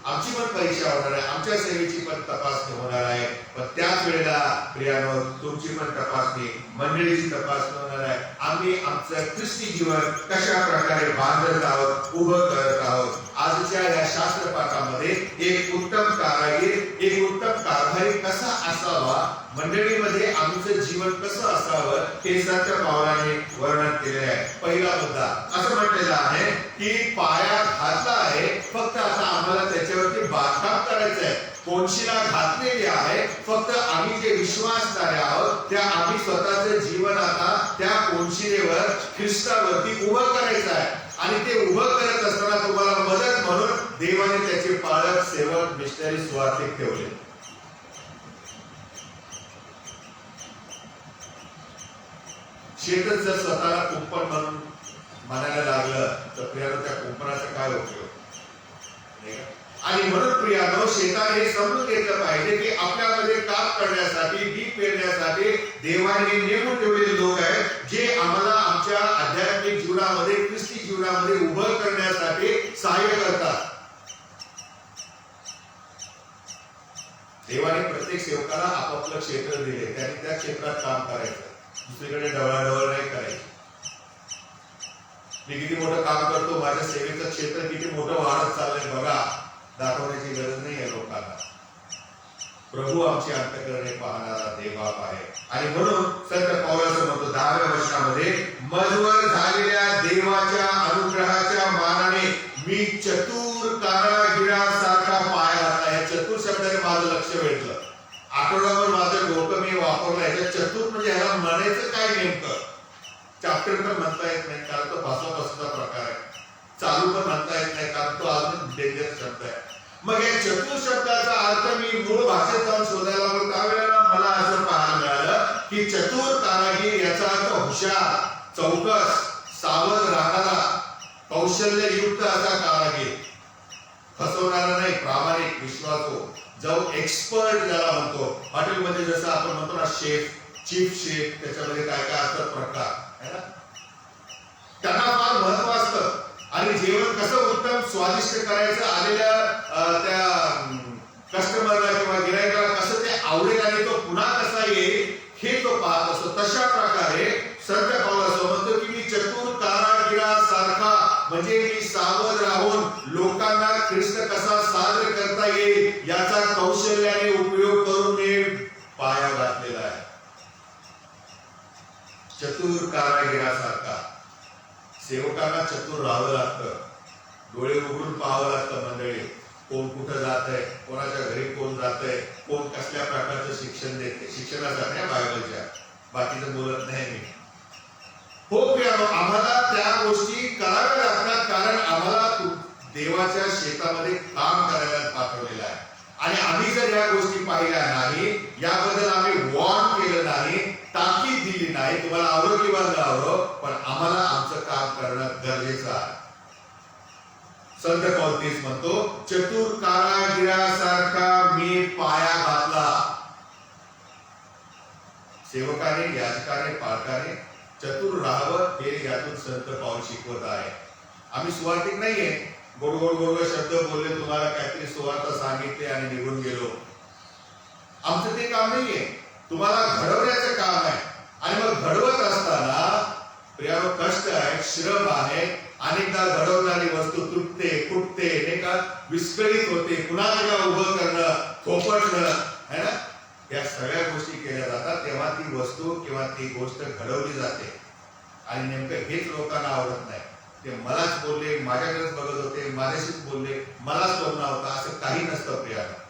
आमची पण परीक्षा होणार आहे, आमच्या सेवेची पण तपासणी होणार आहे. पण त्याच वेळेला प्रियानो, तुमची पण तपासणी, मंडळीची तपासणी होणार आहे. आम्ही आमचं ख्रिस्ती जीवन कशा प्रकारे बांधत आहोत, उभं करत आहोत. आजच्या या शास्त्र पाठामध्ये एक उत्तम कारागीर, एक उत्तम कारभारी कसा असावा, मंडळीमध्ये आमचं जीवन कसं असावं हे संत पावलाने वर्णन केले आहे. पहिला मुद्दा असं म्हटलेलं आहे की पाया घातला आहे, फक्त आता आम्हाला त्याच्यावरती बांधकाम करायचं आहे. कोनशीला घातलेली आहे, फक्त आम्ही जे विश्वासणारे आहोत त्या आम्ही स्वतःचं जीवन आता त्या कोनशिलेवर ख्रिस्तावरती उभं करायचं आहे. आणि ते उभं करत असताना तुम्हाला मदत म्हणून देवाने त्याचे पालक, सेवक, मिशनरी, सुवार्थिक ठेवले. शेतच जर स्वतःला कुंपण म्हणून म्हणायला लागलं तर प्रियानो त्या कुंपणाचा काय उपयोग? आणि म्हणून प्रियानो, शेताने हे समजून घेतलं पाहिजे की आपल्यामध्ये काम करण्यासाठी, बी पेरण्यासाठी देवाने नेमून ठेवलेले लोक आहेत जे आम्हाला आमच्या आध्यात्मिक जीवनामध्ये, ख्रिस्ती जीवनामध्ये उभं करण्यासाठी सहाय्य करतात. देवाने प्रत्येक सेवकाला आपापलं क्षेत्र दिले, त्यांनी त्या क्षेत्रात काम करायचं, दुसरीकडे डवळाडवळ नाही करायची. मी किती मोठं काम करतो, माझ्या सेवेचं क्षेत्र किती मोठं वाढत चाललंय बघा, दाखवण्याची गरज नाही आहे लोकांना. प्रभू आमची अंतःकरणे पाहणारा देवबाप आहे. आणि म्हणून संत पौलाचं म्हणतो 10व्या वचनामध्ये, मजवर झालेल्या देवाच्या अनुग्रहाच्या मानाने मी चतुर कारागिरासारखा पाय घातला. या चतुर शब्दाने माझं लक्ष वेधलं. आठवड्यावर माझं डोकं मी वापरलं. याच्या चतुर म्हणजे ह्याला म्हणायचं काय नेमकं? चॅप्टर पण म्हणता येत नाही कारण तो भाषापासूनचा प्रकार आहे. चालू पण म्हणता येत नाही कारण तो अजून डेंजर शब्द आहे. मग या चतुर शब्दाचा अर्थ मी मूळ भाषेत जाऊन शोधायला लागलो. त्यावेळेला मला असं पाहायला मिळालं की चतुर कारागीर याचा अर्थ हुशार, चौकस, सावध राहणारा, कौशल्ययुक्त असा कारागीर, फसवणारा नाही, प्रामाणिक, विश्वासू, जो एक्सपर्ट ज्याला म्हणतो. हॉटेलमध्ये जसं आपण म्हणतो ना शेफ, चीफ शेफ, त्याच्यामध्ये काय काय असतात प्रकार है ना, त्यांना फार महत्व असतं. आणि जेवण कसं उत्तम स्वादिष्ट करायचं, आलेल्या त्या कस्टमरला किंवा गिरायकाला कसं ते आवडेल आणि तो पुन्हा कसा येईल हे तो पाहत असतो. तशा प्रकारे संत पौल असं म्हणतो की मी चतुर कारागीर म्हणजे मी सावध राहून लोकांना ख्रिस्त कसा सादर करता येईल याचा कौशल्याने उपयोग करून मी पाया घातलेला आहे. चतुर कारागिरासारखा. सेवकांना चतुर राहावं लागतं, डोळे उघडून पाहावं लागतं मंडळी. कोण कुठं जात आहे, कोणाच्या घरी कोण जात आहे, कोण कसल्या प्रकारचं शिक्षण देते. शिक्षणाचं नाही बायबलच्या, बाकीचं बोलत नाही मी. हो प्रियानो, आम्हाला त्या गोष्टी कराव्या लागतात, कारण आम्हाला देवाच्या शेतामध्ये काम करायला पाठवलेलं आहे. आणि आम्ही जर या गोष्टी पाहिल्या नाही, याबद्दल आम्ही वॉर्न केलं नाही, ताकीद दिली नाही, तुम्हाला आवडो किंवा न आवडो, पण आम्हाला आमचं काम करणं गरजेचं आहे. संत पौल तेच म्हणतो, चतुर कारागिरासारखा मी पाया घातला. सेवकाने, याजकाने, पालकाने चतुर राहावं हे यातून संत पौल शिकवत आहे. आम्ही सुवार्थिक नाहीये, गोड गोड गोड शब्द बोलले, तुम्हाला काहीतरी सुवार्थ सांगितले आणि निघून गेलो. आमचं ते काम नाहीये, तुम्हाला घडवण्याचं काम आहे. आणि मग घडवत असताना प्रियानो कष्ट आहे, श्रम आहे. अनेकदा घडवणारी वस्तू तुटते, फुटते, नाही का, विस्कळीत होते, पुन्हा त्याला उभं करणं, थोपटणं, है ना, या सगळ्या गोष्टी केल्या जातात. तेव्हा ती वस्तू किंवा ती गोष्ट घडवली जाते. आणि नेमकं हेच लोकांना आवडत नाही. ते मलाच बोलले, माझ्याकडेच बघत होते, माझ्याशीच बोलले, मलाच स्वप्न होता, असं काही नसतं प्रियानो.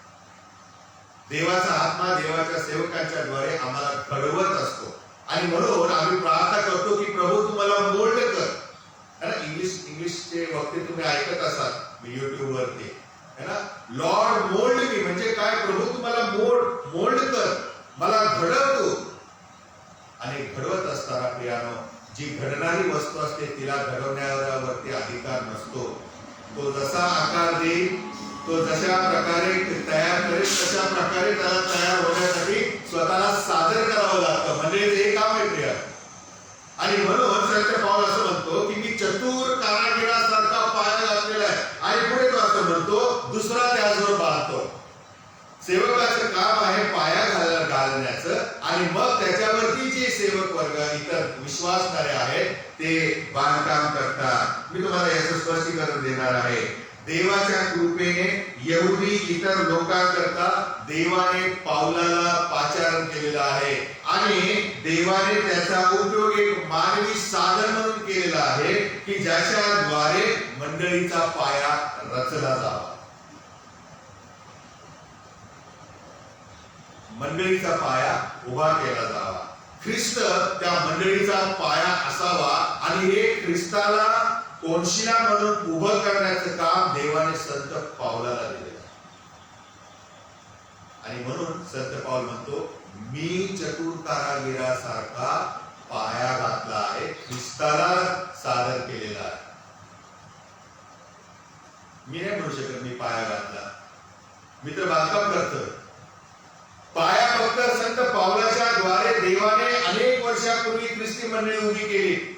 देवाचा आत्मा देवाच्या सेवकांच्या द्वारे आम्हाला घडवत असतो. आणि म्हणून आम्ही प्रार्थना करतो की प्रभू तुम्हाला मोल्ड कर. है ना, इंग्लिशचे वक्ते तुम्ही ऐकत असाल युट्यूब वरती, है ना, लॉर्ड मोल्ड मी, म्हणजे काय, प्रभू तुम्हाला मोल्ड कर, मला घडव तू. आणि घडवत असताना प्रियानो, जी घडणारी वस्तू असते तिला घडवण्यावरती अधिकार नसतो. तो जसा आकार देईल, तो जशा प्रकारे तयार करेल, तशा प्रकारे त्याला तयार होण्यासाठी स्वतःला सादर करावं लागतं. म्हणजे ते काम आहे प्रिया. आणि म्हणून संत पौल असं म्हणतो की मी चतुर कारागिरासारखा पाया घातलेला आहे. आणि पुढे तो असं म्हणतो, दुसरा त्याचवर बांधतो. सेवकाचं काम आहे पाया घालण्याचं, आणि मग त्याच्यावरती जे सेवक वर्ग इतर विश्वासणारे आहेत ते बांधकाम करतात. मी तुम्हाला याचं स्पष्टीकरण देणार आहे. देवाच्या कृपेने यहुदी इतर लोकांकरता देवाने पावलाला पाचारण केलेलं आहे. आणि देवाने त्याचा उपयोग एक मानवी साधन म्हणून केलेला आहे की ज्याच्याद्वारे मंडळीचा पाया रचला जावा. मंडळीचा पाया उभा केला जावा. ख्रिस्त त्या मंडळीचा पाया असावा. आणि हे ख्रिस्ताला कोनशिला म्हणून उभं करण्याचं काम देवाने संत पौलाला दिले. आणि म्हणून संत पौल म्हणतो, मी चतुर कारागिरासारखा पाया घातला आहे, ख्रिस्ताला सादर केलेला आहे. मी नाही म्हणू शकत मी पाया घातला, मी तर बांधकाम करतो. पाया फक्त संत पौलाच्या द्वारे देवाने अनेक वर्षापूर्वी ख्रिस्ती मंडळी उभी केली.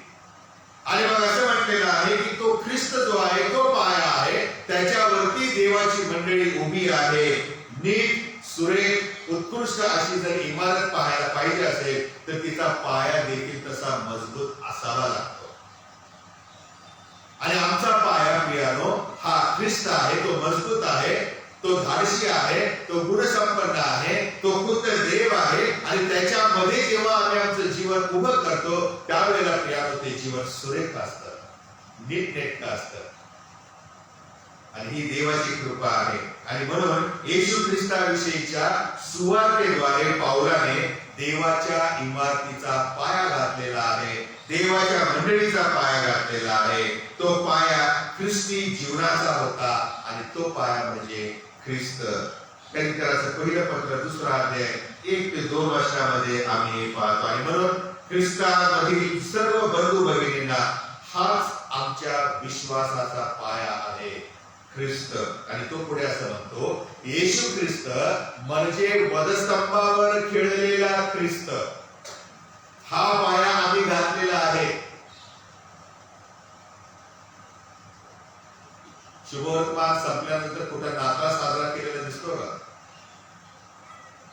आणि मग असं म्हटलेलं आहे की तो ख्रिस्त जो आहे तो पाया आहे, त्याच्यावरती देवाची मंडळी उभी आहे. नीट, सुरेख, उत्कृष्ट अशी जर इमारत पाहायला पाहिजे असेल तर तिचा पाया देखील तसा मजबूत असावा लागतो. आणि आमचा पाया प्रियानो हा ख्रिस्त आहे, तो मजबूत आहे, तो धाडशी आहे, तो गुणसंपन्न आहे, तो खुद्द देव आहे. आणि त्याच्यामध्ये जेव्हा आम्ही आमचं जीवन उभं करतो त्यावेळेला प्रियानो ते जीवन सुरेख असतं, नीटनेटकं असतं. आणि ही देवाची कृपा आहे. आणि म्हणून येशू ख्रिस्ताविषयीच्या सुवार्तेद्वारे पौलाने देवाच्या इमारतीचा पाया घातलेला आहे, देवाच्या मंडळीचा पाया घातलेला आहे. तो पाया ख्रिस्ती जीवनाचा होता आणि तो पाया म्हणजे ख्रिस्त. करिंथ्याचं पहिलं पत्र 2 अध्याय 1 ते 2 वर्षामध्ये आम्ही हे पाहतो. आणि म्हणून ख्रिस्तामधील सर्व बंधू भगिनींना हाच आमच्या विश्वासाचा पाया आहे, ख्रिस्त. आणि तो पुढे असं म्हणतो, येशू ख्रिस्त म्हणजे वधस्तंभावर खिळलेला ख्रिस्त. हा पाया आम्ही घातलेला आहे. शुभवर्तमान संपल्यानंतर कुठे नाताळ साजरा केलेला दिसतो का?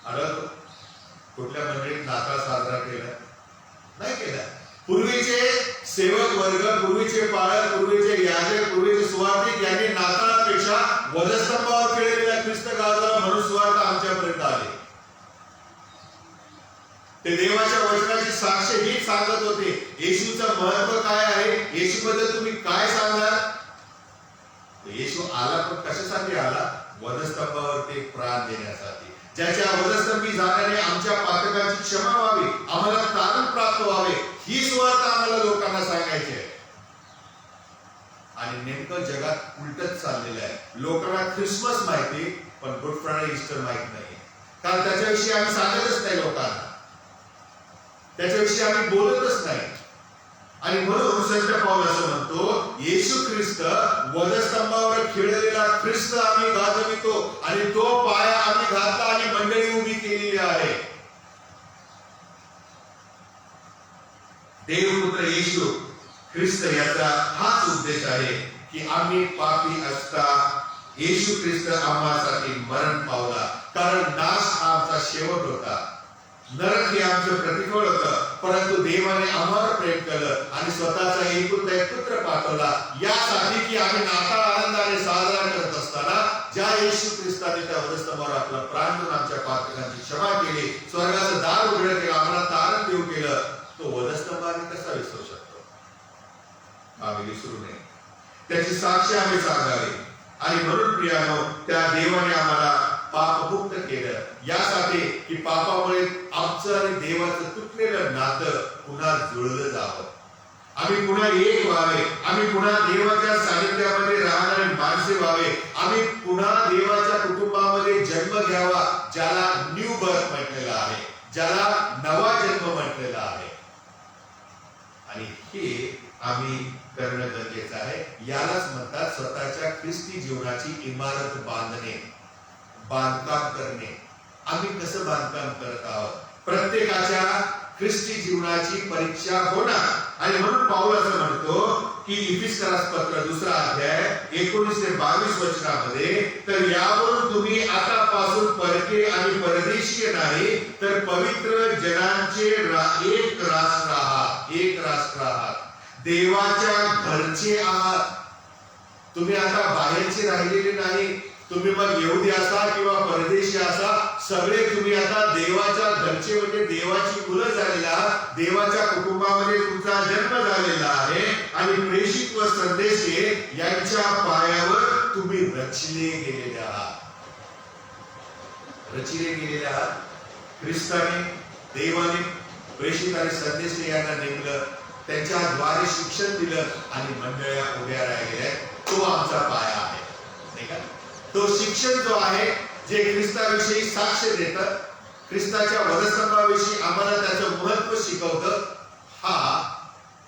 आढळतो? कुठल्या मंडळीत नाताळ साजरा केला? नाही केला. पूर्वीचे सेवक वर्ग, पूर्वीचे पाळक, पूर्वीचे याजक, पूर्वीचे सुवार्तिक यांनी नाताळापेक्षा वधस्तंभावर खेळलेला ख्रिस्त गाजला म्हणून सुवार्ता आमच्यापर्यंत आली. ते देवाच्या वचनाची साक्ष ही सांगत होते. येशूचं महत्व काय आहे, येशूबद्दल तुम्ही काय सांगणार. येशू आला पण कशासाठी आला, वधस्तंभावर ते प्राण देण्यासाठी. ज्याच्या वधस्तंभी जाण्याने आमच्या पातकांची क्षमा व्हावी, आम्हाला तारण प्राप्त व्हावे, ही सुवार्ता आम्हाला लोकांना सांगायची आहे. आणि नेमकं जगात उलटच चाललेलं आहे. लोकांना ख्रिसमस माहिती पण गुड फ्रायडे ईस्टर माहित नाही, कारण त्याच्याविषयी आम्ही सांगतच नाही लोकांना, त्याच्याविषयी आम्ही बोलतच नाही. आणि म्हणून संत पाऊल असं म्हणतो, येशू ख्रिस्त वधस्तंभावर खेळलेला ख्रिस्त आम्ही गाजवितो आणि तो पाया आम्ही घातला आणि मंडळी उभी केलेली आहे. देवपुत्र येशू ख्रिस्त याचा हाच उद्देश आहे की आम्ही पापी असता येशू ख्रिस्त आम्हासाठी मरण पावला, कारण नाश हा आमचा शेवट होता, नरक हे आमचं प्रतिफळ होतं. परंतु देवाने आम्हावर प्रेम केलं आणि स्वतःचा एकुलता एक पुत्र पाठवला, यासाठी की आम्ही नाताळ आनंदाने साजरा करत असताना ज्या येशू ख्रिस्ताने त्या वधस्तंभावर आपला प्राण देऊन आमच्या पातकांची क्षमा केली, स्वर्गाचं दार उघडं केलं, आम्हाला तारण देऊ केलं, तो वधस्तंभ आम्ही कसा विसरू शकतो. आम्ही विसरू नये, त्याची साक्ष आम्ही सांगावी. आणि म्हणून प्रियानो, त्या देवाने आम्हाला पापमुक्त केलं, यासाठी की पापामुळे आमचं आणि देवाचं तुटलेलं नातं पुन्हा जुळलं जावं, आम्ही पुन्हा एक व्हावे, आम्ही पुन्हा देवाच्या सानिध्यामध्ये राहणारे माणसे व्हावे, आम्ही पुन्हा देवाच्या कुटुंबामध्ये जन्म घ्यावा, ज्याला न्यू बर्थ म्हटलेलं आहे, ज्याला नवा जन्म म्हटलेला आहे. आणि हे आम्ही करणं गरजेचं आहे. यालाच म्हणतात स्वतःच्या ख्रिस्ती जीवनाची इमारत बांधणे, बांधकाम करणे. आम्ही कसं बांधकाम करत आहोत, प्रत्येकाच्या ख्रिस्ती जीवनाची परीक्षा होणार. आणि म्हणून पाऊल असं म्हणतो की इफिसकरास पत्र 2 अध्याय 19 ते 22 वचनामध्ये, तर यावरून तुम्ही आतापासून परके आणि परदेशीय नाही तर पवित्र जनांचे एक राष्ट्र आहात, एक राष्ट्र आहात, देवाच्या घरचे आहात. तुम्ही आता बाहेरचे राहिलेले नाही, तुम्ही मग यहुदी असा किंवा परदेशी असा, सगळे तुम्ही आता देवाच्या घरचे, म्हणजे देवाची मुलं झालेला आहात, देवाच्या कुटुंबामध्ये तुमचा जन्म झालेला आहे. आणि प्रेषित व संदेशे यांच्या पायावर तुम्ही रचले गेलेले आहात, रचले गेलेले आहात. ख्रिस्ताने, देवाने प्रेषित आणि संदेशे यांना नेमलं, त्यांच्या द्वारे शिक्षण दिलं आणि मंडळ्या उभ्या राहिलेल्या, तो आमचा पाया आहे, नाही का. तो शिक्षण जो आहे, जे ख्रिस्ताविषयी साक्ष देतं, ख्रिस्ताच्या वधस्तंभाविषयी आम्हाला त्याचं महत्व शिकवतं, हा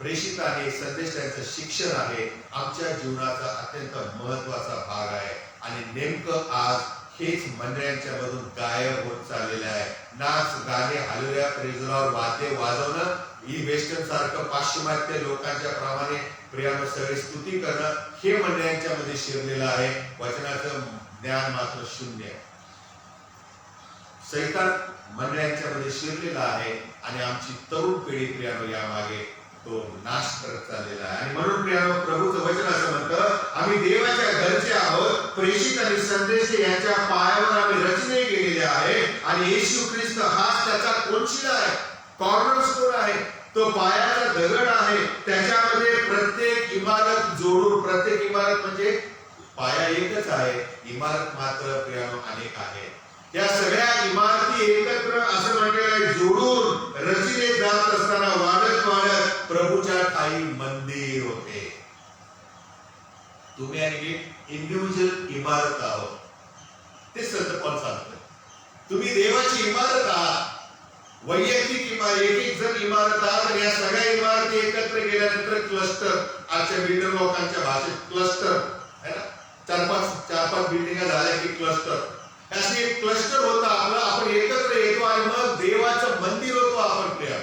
प्रेषिताने संदेशाचं शिक्षण आहे, आमच्या जीवनाचा अत्यंत महत्वाचा भाग आहे. आणि नेमकं आज हेच मंडळांच्या मधून गायब होत चाललेलं आहे. नाच, गाणे, हालेलुया, प्रेज द लॉर्ड, वाद्य वाजवणं, ही वेस्टर्न सारखं पाश्चिमात्य लोकांच्या प्रमाणे प्रियानो सगळी स्तुती करणं, हे मंडळांच्या मध्ये शिरलेलं आहे. वचनाचं ज्ञान मात्र शून्य. सैतान मंडळांच्या मध्ये शिरलेला आहे आणि आमची तरुण पिढी प्रियानो यामागे तो नाश करत चाललेला आहे. आणि म्हणून प्रियानो, प्रभूचं वचन असं म्हणतं, आम्ही देवाच्या घरचे आहोत, प्रेषित आणि संदेश यांच्या पायावर आम्ही रचले गेलेले आहे. आणि येशू ख्रिस्त हाच त्याचा कोनशिला आहे, कॉर्नरस्टोन आहे, तो पायाचा दगड आहे. त्याच्यामध्ये प्रत्येक इमारत जोडून, प्रत्येक इमारत म्हणजे पाया एकच आहे, इमारत मात्र प्रियानो अनेक आहे. या सगळ्या इमारती एकत्र असं म्हटलेलं आहे, जोडून रचले जात असताना वाढत वाढत प्रभूच्या ठाई मंदिर होते. तुम्ही आणि मी इंडिव्हिज्युअल इमारत आहोत, ते संत पाऊल सांगतात. तुम्ही देवाची इमारत आहात, वैयक्तिक इमारत, एक एक जण इमारत आहात. आणि या सगळ्या इमारती एकत्र गेल्यानंतर क्लस्टर, आजच्या बिल्डर लोकांच्या भाषेत क्लस्टर है ना, 4-5 बिल्डिंग झाल्या की क्लस्टर, अशी एक क्लस्टर होता आपला. आपण एकत्र येतो आणि मग देवाचं मंदिर होतो आपण प्रिय.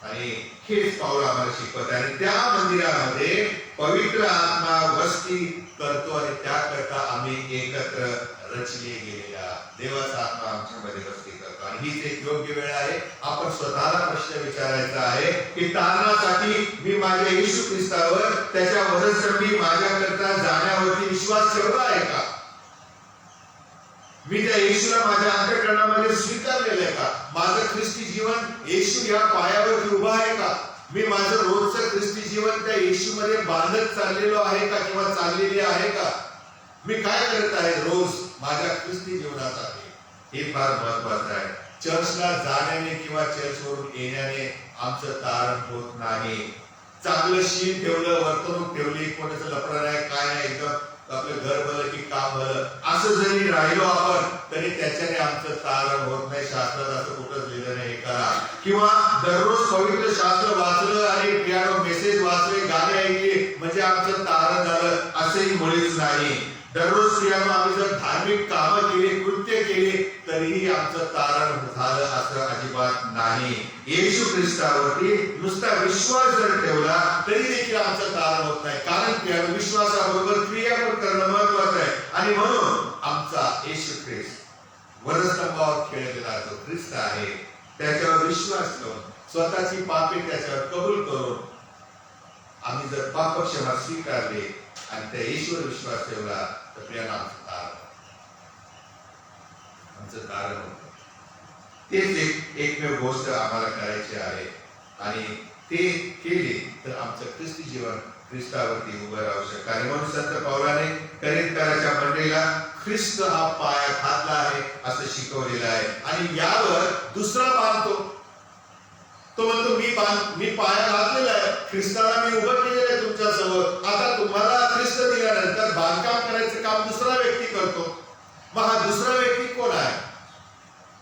आणि हेच पाऊल आम्हाला शिकवत आहे. आणि त्या मंदिरामध्ये पवित्र आत्मा वस्ती करतो आणि त्याकरता आम्ही एकत्र रचले गेलेल्या देवाचा आत्मा आमच्यामध्ये वस्ती करतो. आणि हीच एक योग्य वेळ आहे. आपण स्वतःला प्रश्न विचारायचा आहे की तारणासाठी मी माझ्या येशू ख्रिस्तावर त्याच्या वधस्तंभी माझ्याकरता जाण्यावरती विश्वास ठेवला आहे का? मी त्या येशूला माझ्या अंतःकरणामध्ये स्वीकारलेलं आहे का? माझं ख्रिस्ती जीवन येशू या पायावरती उभा आहे का? मी माझं रोजचं ख्रिस्ती जीवन त्या येशूमध्ये बांधत चाललेलो आहे का किंवा चाललेली आहे का? मी काय करत आहे रोज माझ्या ख्रिस्ती जीवनासाठी? हे फार महत्वाचं आहे. चर्चला जाण्याने किंवा चर्चवरून येण्याने आमचं तारण होत नाही. चांगलं शील ठेवलं, वर्तणूक ठेवली, कोणाचं लफडं नाही, काय नाही, एकदम आपलं घर भलं की काम भलं असं जरी राहिलो आपण तरी त्याच्याने आमचं तारण होत नाही. शास्त्रात असं कुठंच लिहिलं नाही हे करा. किंवा दररोज पवित्र शास्त्र वाचलं आणि पियानो मेसेज वाचले, गाणे ऐकले म्हणजे आमचं तारण झालं असंही मुळीच नाही. दररोज पियानो आम्ही जर धार्मिक कामं केली, कृत्य केली तरीही आमचं तारण झालं असं अजिबात नाही. येशू ख्रिस्तावरती नुसता विश्वास जर ठेवला तरी देखील आमचं तारण होत नाही. कारण पियानो विश्वासाबरोबर क्रिया पण करणं महत्वाचं आहे. आणि म्हणून आमचा येशू ख्रिस्त वधस्तंभावर खेळलेला जो ख्रिस्त आहे त्याच्यावर विश्वास ठेवून स्वतःची पापे त्याच्यावर कबूल करून आम्ही जर पापक्षमा स्वीकारले आणि त्या येशूवर विश्वास ठेवला तर प्रियानं आमचं तारण होतं. तेच एकमेव गोष्ट आम्हाला करायची आहे. आणि ते केले तर आमचं ख्रिस्ती जीवन ख्रिस्तावरती उभं राहू शकतं. आणि म्हणून संत पौलाने करिंथकराच्या मंडळीला ख्रिस्त हा पाया घातला आहे असं शिकवलेलं आहे. आणि यावर दुसरा बांधतो. तो म्हणतो मी पाया घातलेला आहे, ख्रिस्ताला मी उभं केलेलं आहे तुमच्या समोर. आता तुम्हाला ख्रिस्त दिल्यानंतर बांधकाम करायचं काम दुसरा व्यक्ती करतो. मग हा दुसरा व्यक्ती कोण आहे?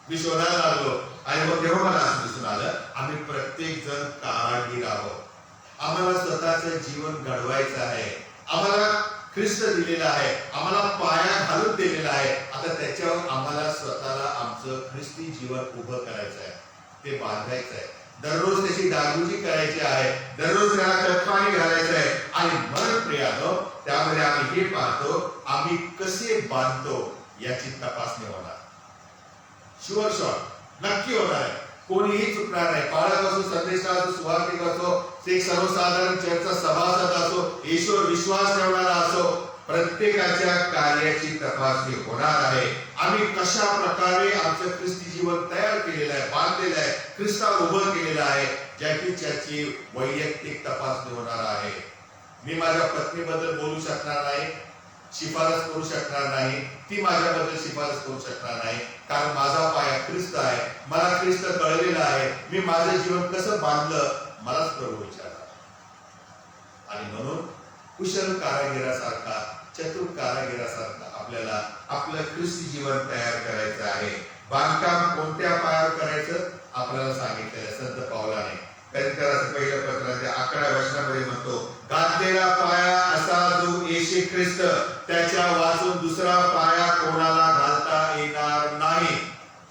मी शोधायला लागलो आणि मग तेव्हा मला असं दिसून आलं आम्ही प्रत्येक जण कारागीर आहोत. आम्हाला स्वतःचं जीवन घडवायचं आहे. आम्हाला ख्रिस्त दिलेला आहे, आम्हाला पाया घालून दिलेला आहे. आता त्याच्यावर आम्हाला स्वतःला आमचं ख्रिस्ती जीवन उभं करायचं आहे, ते बांधायचं आहे. दररोज त्याची डागडुजी करायची आहे, दररोज त्याला खतपाणी घालायचं आहे. आणि मन प्रियानो त्यामध्ये आम्ही हे पाहतो आम्ही कसे बांधतो याची तपासणी होणार. शुअर शॉट नक्की होणार आहे. कोणीही चुकणार नाही. पाळक असो, संदेशा असो, सुवार्तिक असो, एक सर्वसाधारण चर्चा सभासद असो, ईश्वर विश्वास ठेवणारा असो, प्रत्येकाच्या कार्याची तपासणी होणार आहे. आम्ही कशा प्रकारे आमचं ख्रिस्ती जीवन तयार केलेलं आहे, बांधलेलं आहे, ख्रिस्तावर उभं केलेलं आहे, ज्याची वैयक्तिक तपासणी होणार आहे. मी माझ्या पत्नीबद्दल बोलू शकणार नाही, शिफारस करू शकणार नाही, ती माझ्याबद्दल शिफारस करू शकणार नाही. कारण माझा पाया ख्रिस्त आहे, मला ख्रिस्त कळलेला आहे. मी माझं जीवन कसं बांधलं मलाच प्रभू विचारला. आणि म्हणून कुशल कारागिरासारखा, चतुर कारागिरासारखा आपल्याला आपलं ख्रिस्ती जीवन तयार करायचं आहे. बांधकाम कोणत्या पायावर करायचं आपल्याला सांगितलेलं संत पौलाने. करिंथकराचं पहिलं पत्र 11व्या वचनामध्ये म्हणतो घातलेला पाया असा जो येशू ख्रिस्त, त्याच्या वाचून दुसरा पाया कोणाला घालता येणार नाही.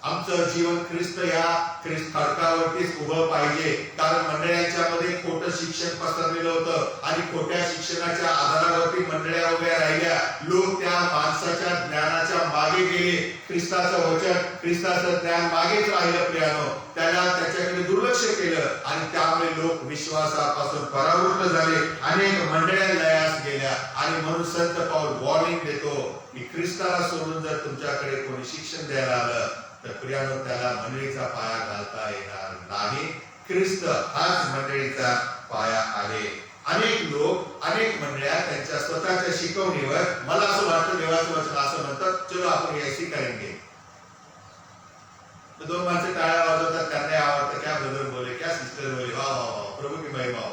आमचं जीवन ख्रिस्त या खडकावरतीच उभं पाहिजे. कारण मंडळांच्या मध्ये खोटं शिक्षण पसरलेलं होतं आणि खोट्या शिक्षणाच्या आधारावरती मंडळ्या उभ्या राहिल्या. लोक त्या माणसाच्या ज्ञानाच्या मागे गेले. ख्रिस्ताचं वचन, ख्रिस्ताचं ज्ञान मागेच राहिलं प्रियानो. त्याच्याकडे दुर्लक्ष केलं आणि त्यामुळे लोक विश्वासापासून परावृत्त झाले. अनेक मंडळ्या लयास गेल्या. आणि म्हणून संत पाऊल वॉर्निंग देतो की ख्रिस्ताला सोडून जर तुमच्याकडे कोणी शिक्षण द्यायला आलं तर प्रियानो त्याला मंडळीचा पाया घालता येणार नाही. ख्रिस्त हाच मंडळीचा पाया आहे. अनेक लोक, अनेक मंडळ्या त्यांच्या स्वतःच्या शिकवणीवर, मला असं वाटतं देवाचं वचन असं म्हणतात चलो आपण ऐसी करेंगे. तो दोन माणसं टाळ्या वाजवतात, त्यांना आवडतं, क्या ब्रदर बोले, क्या सिस्टर बोले, वा वा वा, प्रभू की महिमा.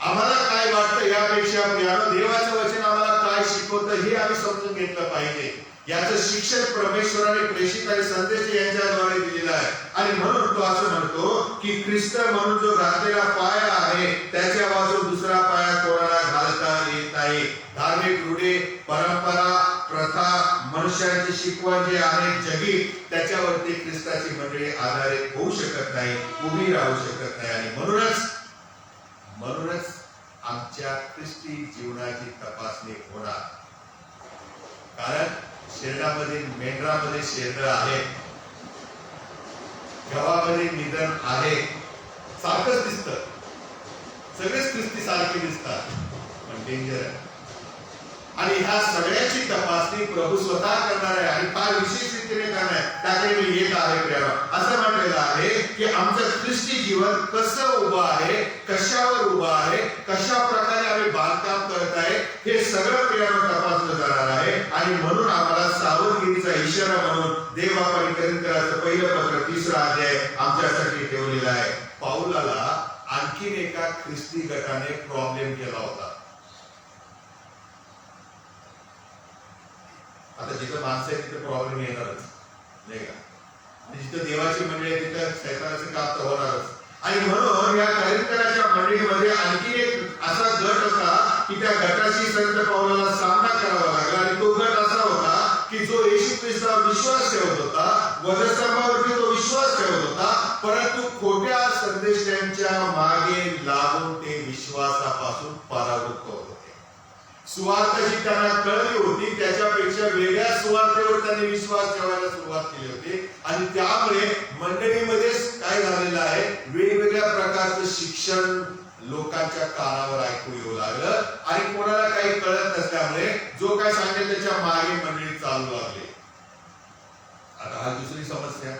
आम्हाला काय वाटतं यापेक्षा प्रियानो देवाचं वचन आम्हाला काय शिकवतं हे आम्ही समजून घेतलं पाहिजे. याचं शिक्षण परमेश्वराने प्रेषित आणि संदेश यांच्याद्वारे दिलेला आहे. आणि म्हणून तो असं म्हणतो की ख्रिस्त म्हणून जो घातलेला पाया आहे त्याच्या बाजूला दुसरा पाया कोणाला घालता येत नाही. धार्मिक रूढी, परंपरा, प्रथा, मनुष्याची शिकवण जे आहे जगी, त्याच्यावरती ख्रिस्ताची मंडळी आधारित होऊ शकत नाही, उभी राहू शकत नाही. आणि म्हणूनच आमच्या ख्रिस्ती जीवनाची तपासणी होणार. कारण शेरडामध्ये, मेंढरामध्ये शेरड आहे, गव्हामध्ये निधन आहे, सारखंच दिसतं, सगळेच ख्रिस्ती सारखे दिसतात, पण डेंजर आहे. आणि ह्या सगळ्याची तपासणी प्रभू स्वतः करणार आहे आणि फार विशेष रीतीने करणार आहे. त्याकडे मी येत आहे प्रियानो. असं म्हटलेलं आहे की आमचं ख्रिस्ती जीवन कसं उभं आहे, कशावर उभं आहे, कशा प्रकारे आम्ही बांधकाम करत आहे, हे सगळं प्रियानो तपासलं जाणार आहे. आणि म्हणून आम्हाला सावधगिरीचा इशारा म्हणून देवापारी करिंथराचं पहिलं पत्र 3रा अध्याय आमच्यासाठी ठेवलेला आहे. पाऊलाला आणखीन एका ख्रिस्ती गटाने प्रॉब्लेम केला होता. आता जिथं माणसं आहे तिथं प्रॉब्लेम येणारच नाही का, आणि जिथं देवाची मंडळी आहे तिथं शैतानाचं काम तर होणारच. आणि म्हणून या करिंथराच्या मंडळीमध्ये आणखी एक असा गट होता की त्या गटाशी संत पाऊलाला सामना करावा लागला. आणि तो गट असा होता की जो येशू ख्रिस्तावर विश्वास ठेवत होता, वधस्तंभावरती तो विश्वास ठेवत होता, परंतु खोट्या संदेशांच्या मागे लागून ते विश्वासापासून परावृत्त होत होते. सुवार्थ जी त्यांना कळली होती त्याच्यापेक्षा वेगळ्या सुवार्थेवर त्यांनी विश्वास ठेवायला सुरुवात केली होती. आणि त्यामुळे मंडळीमध्येच काय झालेलं आहे, वेगवेगळ्या प्रकारचं शिक्षण लोकांच्या कानावर ऐकू येऊ लागलं आणि कोणाला काही कळत नसल्यामुळे जो काय सांगेल त्याच्या मागे मंडळी चालू लागले. आता हा दुसरी समस्या.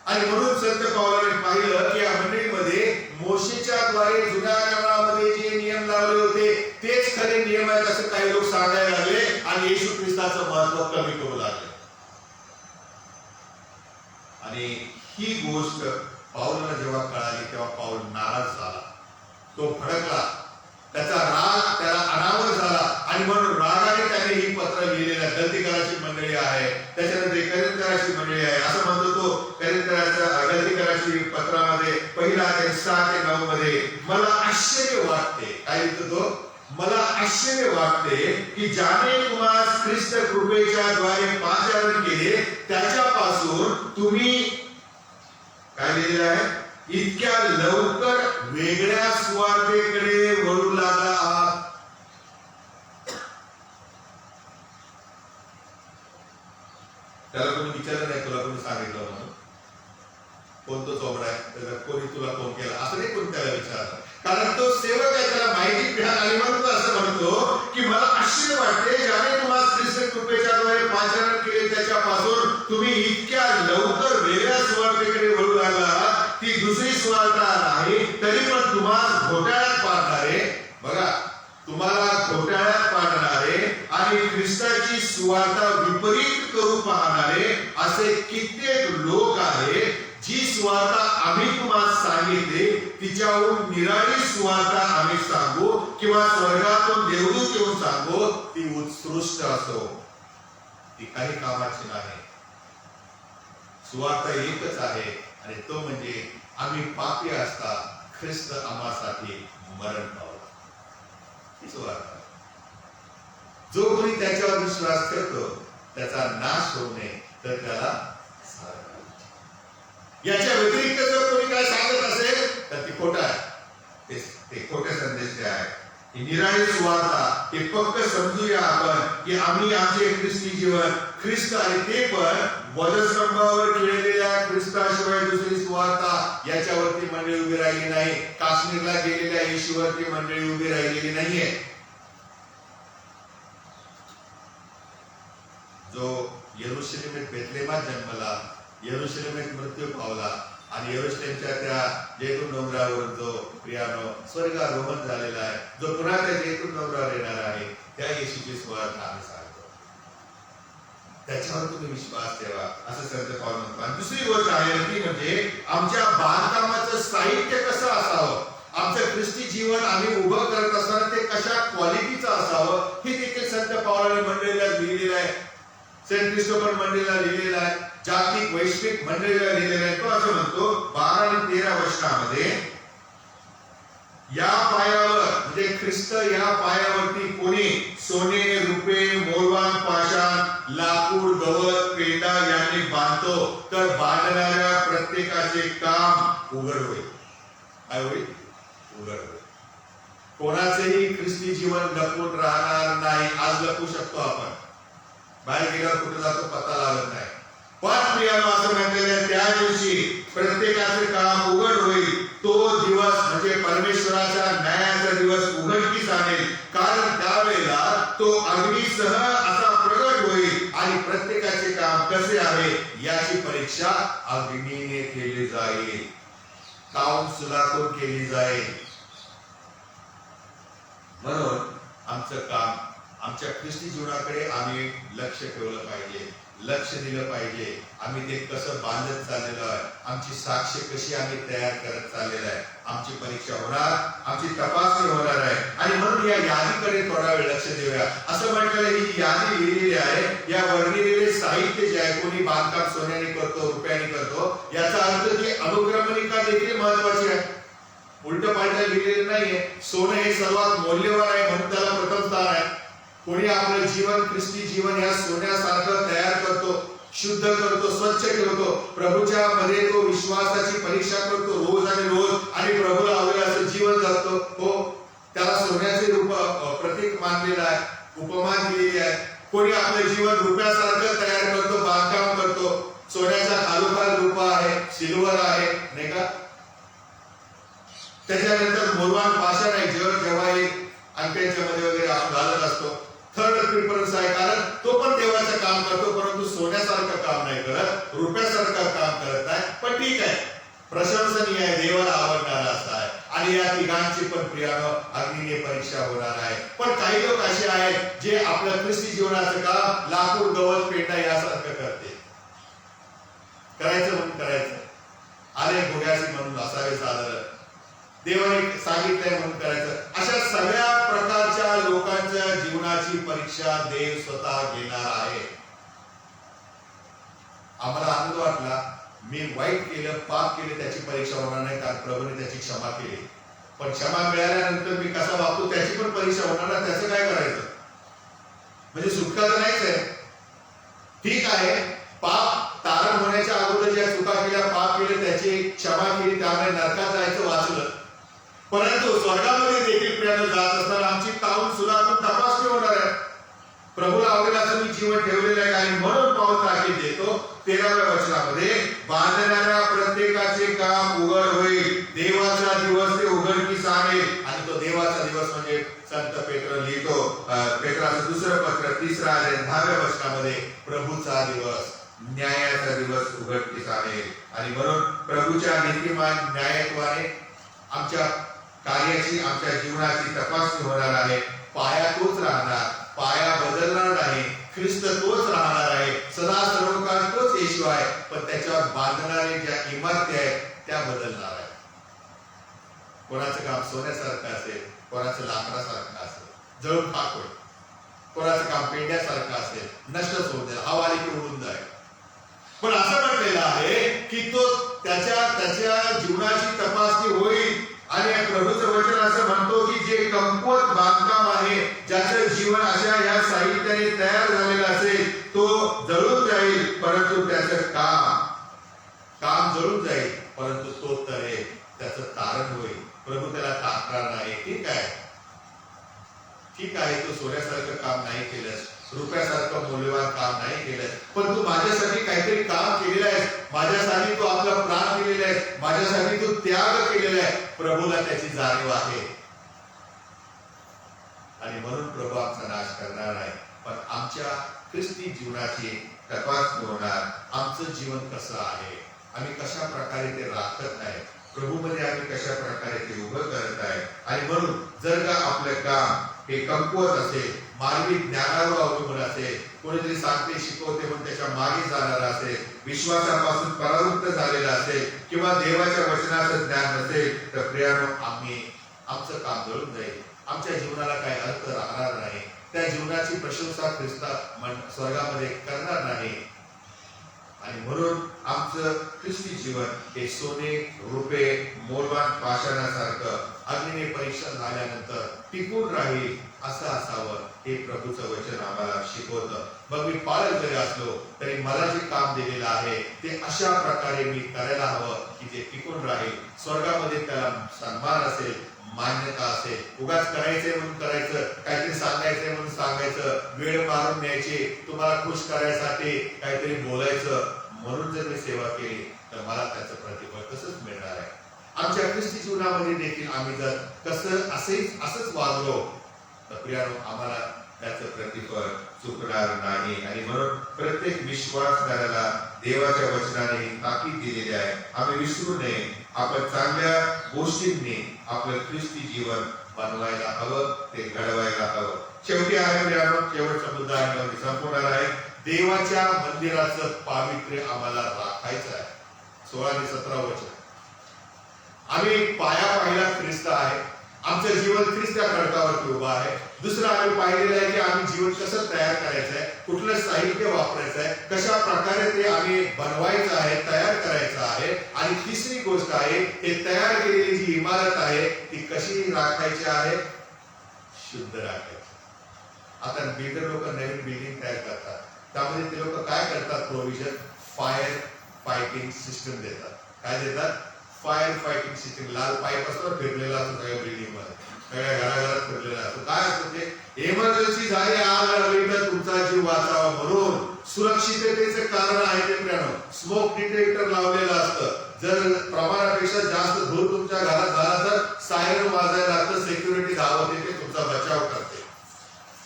आणि म्हणून संत पावलाने पाहिलं की या मंडळीमध्ये मोशेच्या द्वारे जुन्या करारामध्ये जे नियम लावले होते तेच खरे नियम आहेत असं काही लोक सांगायला लागले आणि येशू ख्रिस्ताचं महत्व कमी करू लागले. आणि ही गोष्ट पाऊलाला जेव्हा कळाली तेव्हा पाऊल नाराज झाला, तो भडकला, त्याचा राग त्याला अनावर झाला. आणि म्हणून रागाने त्याने ही पत्र लिहिलेलं. गलतीकराची मंडळी आहे, त्याच्यानंतर करिंथराची मंडळी आहे, असं म्हणतो तो. करिंथराच्या गलतीकराची पत्रामध्ये 1:6-9 मध्ये मला आश्चर्य वाटते, काय लिहितो तो, मला आश्चर्य वाटते की ज्याने तुम्हाला ख्रिस्त कृपेच्या द्वारे पाचारण केले त्याच्यापासून तुम्ही काय लिहिलेलं आहे, इतक्या लवकर वेगळ्या सुवार्थेकडे वळू लागला आहात. त्याला कोणी विचारलं नाही, तुला कोणी सांगितलं म्हणून, कोणतं चोपडा आहे, त्याचा कोणी तुला फोन केला असं नाही कोणी त्याला विचारलं. कारण तो सेवक आहे, त्याला माहिती मिळाली म्हणून असं म्हणतो की मला आश्चर्य वाटते ज्याने तुम्हाला ख्रिस्त कृपेच्या द्वारे पाचारण केले त्याच्यापासून तुम्ही इतक्या लवकर वेगळ्या सुवार्थेकडे वळू लागला. ती दुसरी सुवार्ता नाही, तरी पण तुम्हाला घोटाळ्यात पाडणारे, बघा तुम्हाला घोटाळ्यात पाडणारे आणि ख्रिस्ताची सुवार्ता विपरीत करू पाहणारे असे कित्येक लोक आहेत. जी सुवार्ता आम्ही तुम्हाला सांगितली तिच्याहून निराळी सुवार्ता आम्ही सांगू किंवा स्वर्गातून देवदूत येऊन सांगू, ती उत्कृष्ट असो, ती काही कामाची नाही. सुवार्ता एकच आहे आणि तो म्हणजे आम्ही पापी असता ख्रिस्त आम्हासाठी मरण पावला. ही सुवार्ता. जो कोणी त्याच्यावर विश्वास करतो त्याचा नाश होऊ नये तर त्याला याच्या व्यतिरिक्त जर कोणी काय सांगत असेल तर ती खोटा आहे, ते खोटे संदेश आहे. ही निराळी सुवार्ता, हे पक्क समजूया आपण की आम्ही आमचे ख्रिस्ती जीवन ख्रिस्त आणि ते पण वधस्तंभावर केलेल्या ख्रिस्ताशिवाय दुसरी सुवार्ता याच्यावरती मंडळी उभी राहिली नाही. काश्मीरला गेलेल्या येशूवरती मंडळी उभी राहिलेली नाहीये. जो यरुशलेमेत बेथलेहमात जन्मला, यरुशलेमेत मृत्यू पावला आणि यरुशलेमच्या त्या जैतून डोंगरावर जो प्रियानो स्वर्गारोहण झालेला आहे, जो पुन्हा त्या जैतून डोंगरावर येणार आहे, त्या येशूची सुवार्ता आम्ही सांगतो. त्याच्यावर तुम्ही विश्वास ठेवा असं संत पाऊल म्हणतो. आणि दुसरी गोष्ट आहे ती म्हणजे आमच्या बांधकामाचं साहित्य कसं असावं, आमचं ख्रिस्ती जीवन आम्ही उभं करत असताना ते कशा क्वालिटीचं असावं हे देखील संत पाऊलाने मंडळीला लिहिलेलं आहे. सेंट क्रिस्टोफर मंडळीला लिहिलेलं आहे, जागतिक वैश्विक मंडळीला लिहिलेलं आहे. तो असं म्हणतो 12 आणि 13 वचनामध्ये, या पायावर म्हणजे ख्रिस्त या पायावरती कोणी सोने रुपे मौल्यवान प्रत्येकाचे काम उघड होईल. काय होईल? उघड होईल. कोणाचेही ख्रिस्ती जीवन लपून राहणार नाही. आज लपू शकतो आपण, बाहेर गेल्यावर कुठे जातो पत्ता लागत नाही. पण प्रियानो असं म्हटलेलं आहे, त्या दिवशी प्रत्येकाचे काम उघड होईल. तो दिवस म्हणजे परमेश्वराच्या न्यायाचा दिवस उघडकीस आणेल. कारण त्यावेळेला तो अग्नीसह असा प्रगट होईल आणि प्रत्येकाचे काम कसे आहे याची परीक्षा अग्नीने केली जाईल, काउन्सिलातून केली जाईल. म्हणून आमचं काम, आमच्या ख्रिस्ती जीवनाकडे आम्ही लक्ष ठेवलं पाहिजे, लक्ष दिलं पाहिजे. आम्ही ते कसं बांधत चाललेलो आहे, आमची साक्ष कशी आम्ही तयार करत चाललेलो आहे. आमची परीक्षा होणार, आमची तपासणी होणार आहे. आणि म्हणून या यादीकडे थोडा वेळ लक्ष देऊया. असं म्हटलेलं आहे ही यादी लिहिलेली आहे. या वर्णिलेले साहित्य जे आहे, कोणी बांधकाम सोन्याने करतो, रुपयाने करतो, याचा अर्थ ती अनुक्रमणिका देखील महत्वाची आहे. उलट पालट लिहिलेलं नाहीये. सोनं हे सर्वात मौल्यवान आहे म्हणून त्याला प्रथम स्थान आहे. कोणी आपलं जीवन, ख्रिस्ती जीवन या सोन्यासारखं तयार करतो, शुद्ध करतो, स्वच्छ ठेवतो, प्रभूच्या मध्ये तो विश्वासाची परीक्षा करतो रोज आणि रोज, आणि प्रभूला आवडेल असं जीवन जगतो. हो, त्याला सोन्याचे रूप प्रतीक मानलेलं आहे, उपमा दिलेली आहे. कोणी आपलं जीवन रुपयासारखं तयार करतो, बांधकाम करतो. सोन्याच्या खालोखाल रूप आहे, सिल्वर आहे, नाही का. त्याच्यानंतर मोरवान पाषाण आहे, जेव्हा एक अंगठ्याच्या मध्ये वगैरे आपण घालत असतो. थर्ड प्रिफरन्स आहे, कारण तो पण देवाचं काम करतो, परंतु सोन्यासारखं काम नाही करत, रुपयासारखं काम करत नाही. पण ठीक आहे, प्रशंसनीय आहे, देवाला आवडणारा असा आहे. आणि या तिघांची पण प्रियानो अग्नीने परीक्षा होणार आहे. पण काही लोक असे आहेत जे आपलं ख्रिस्ती जीवनाचं काम लाकूड, गवत, पेंडा यासारखं करते. करायचं म्हणून करायचं, आले घोड्याशी म्हणून असावे साधारण, देवाने सांगितलंय म्हणून करायचं. अशा सगळ्या प्रकारच्या लोकांच्या जीवनाची परीक्षा देव स्वतः घेणार आहे. आम्हाला आनंद वाटला, मी वाईट केलं, पाप केले, त्याची परीक्षा होणार नाही, कारण प्रभूने त्याची क्षमा केली. पण क्षमा मिळाल्यानंतर मी कसा वागतो त्याची पण परीक्षा होणार नाही. त्याचं काय करायचं? म्हणजे सुटका तर नाहीच आहे. ठीक आहे, पाप तारण होण्याच्या अगोदर ज्या चुका केल्या, पाप केले, त्याची क्षमा केली, त्यामुळे नरकात जायचं वाचलं. परंतु स्वर्गामध्ये देखील प्रियानो जात असताना आमची काउन सुलातून तपासणी होणार आहे. प्रभूला आवडेल असं मी जीवन ठेवलेलं आहे. आणि म्हणून पाऊल ताकीद देतो 13व्या वचनामध्ये, बांधणाऱ्या प्रत्येकाचे काम उघड होईल, देवाचा दिवस ते उघडकीस आणेल. आणि तो देवाचा दिवस म्हणजे संत पेत्र लिहितो, पेत्राचं दुसरं पत्र 3रा अध्याय 10व्या वचनामध्ये, प्रभूचा दिवस, न्यायाचा दिवस उघडकीस आणेल. आणि म्हणून प्रभूच्या नीतिमान न्यायत्वाने आमच्या कार्याची, आमच्या जीवनाची तपासणी होणार आहे. पाया तोच राहणार, पाया बदलणार नाही, ख्रिस्त तोच राहणार आहे, सदा सर्वकाळ तोच येशू आहे. पण त्याच्यावर बांधणारे ज्या इमारती आहेत त्या बदलणार आहेत. कोणाचं काम सोन्यासारखं असेल, कोणाचं लाकडासारखं असेल, जळून खाक होईल. कोणाचं काम पेंड्यासारखं असेल, नष्टच होऊन जाईल, हवा आली की उडून जाईल. पण असं म्हटलेलं आहे की तो त्याच्या जीवनाची तपासणी होईल. आणि प्रभूचं वचन असं म्हणतो की जे कमकुवत बांधकाम आहे, ज्याचं जीवन अशा या साहित्याने तयार झालेलं असेल, तो जळून जाईल, परंतु त्याचं काम जळून जाईल, परंतु तो तरेल, त्याचं तारण होईल. प्रभू त्याला टाकणार नाही. ठीक आहे, तू सोन्यासारखं काम नाही केलंस, रुपयासारखं मौल्यवान काम नाही केलंस, पण तू माझ्यासाठी काहीतरी काम केलेलं आहेस, माझ्यासाठी तू आपला प्राण दिलेला आहेस, माझ्यासाठी तू त्याग केलेला आहे. प्रभूला त्याची जाणीव आहे. आणि म्हणून प्रभू आमचा नाश करणार आहे. पण आमच्या ख्रिस्ती जीवनाची तपासणी होणार. आमचं जीवन कसं आहे, आम्ही कशा प्रकारे ते राखत आहे, प्रभूमध्ये आम्ही कशा प्रकारे ते उभं करत आहे. आणि म्हणून जर का आपलं काम हे कमकुवत असेल, मानवी ज्ञानावर अवलंबून असेल, कोणीतरी सांगते शिकवते म्हणून त्याच्या मागे जाणार असेल, विश्वासापासून परावृत्त झालेला असेल, किंवा देवाच्या वचनाचं ज्ञान नसेल, तर प्रियानो आमचं काम जळून जाईल. आमच्या जीवनाला काही अर्थ राहणार नाही. त्या जीवनाची प्रशंसा ख्रिस्त स्वर्गामध्ये करणार नाही. आणि म्हणून आमचं ख्रिस्ती जीवन हे सोने रुपे मोलवान पाषाणासारखं अग्नीने परीक्षा झाल्यानंतर टिकून राहील असं असावं हे प्रभूचं वचन आम्हाला शिकवतं. मग मी पालक जरी असलो तरी मला जे काम दिलेलं आहे ते अशा प्रकारे मी करायला हवं की ते टिकून राहील. स्वर्गामध्ये त्याला सन्मान असेल, मान्यता असेल. उगाच करायचंय म्हणून करायचं, काहीतरी सांगायचंय म्हणून सांगायचं, वेळ मारून न्यायची, तुम्हाला खुश करायसाठी काहीतरी बोलायचं म्हणून जर मी सेवा केली तर मला त्याचं प्रतिफळ तसंच मिळणार आहे. आमच्या ख्रिस्ती जीवनामध्ये देखील आम्ही जर असंच वागलो तर प्रियानो आम्हाला त्याचं प्रतिफळ चुकणार नाही. आणि म्हणून प्रत्येक विश्वासणाऱ्याला देवाच्या वचनाने ही ताकीद दिलेली आहे. आम्ही विसरू नये, आपण चांगल्या गोष्टींनी आपलं ख्रिस्ती जीवन बनवायला हवं, ते घडवायला हवं. शेवटी आहे प्रियानो, शेवटचा मुद्दा आहे, संपवणार आहे. देवाच्या मंदिराचं पावित्र्य आम्हाला राखायचं आहे. 16 ते 17 वचन. आम्ही पाया पाहिला ख्रिस्त आहे, आमचं जीवन ख्रिस्त्या खडकावरती उभं आहे. दुसरं आम्ही पाहिलेलं आहे की आम्ही जीवन कसं तयार करायचं आहे, कुठलं साहित्य वापरायचं आहे, कशा प्रकारे ते आम्ही बनवायचं आहे, तयार करायचं आहे. आणि तिसरी गोष्ट आहे, हे तयार केलेली जी इमारत आहे ती कशी राखायची आहे, शुद्ध राखायची. आता बिल्डर लोक नवीन बिल्डिंग तयार करतात, त्यामध्ये ते लोक काय करतात, प्रोव्हिजन फायर फायटिंग सिस्टम देतात. काय देतात? Fire fighting system. लाल पाईप असतो फिरलेला असतो सगळ्या बिल्डिंग मध्ये, सगळ्या घराघरात फिरलेला असतो. काय असतं ते? इमर्जन्सी झाली, आग लागली तर तुमचा जीव वाचावा म्हणून सुरक्षिततेचे कारण आहे ते प्रियानो. स्मोक डिटेक्टर लावलेलं असतं. जर प्रमाणापेक्षा जास्त धूर तुमच्या घरात झाला तर सायरन वाजायला लागतं, सिक्युरिटी धावत येते, तुमचा बचाव करते.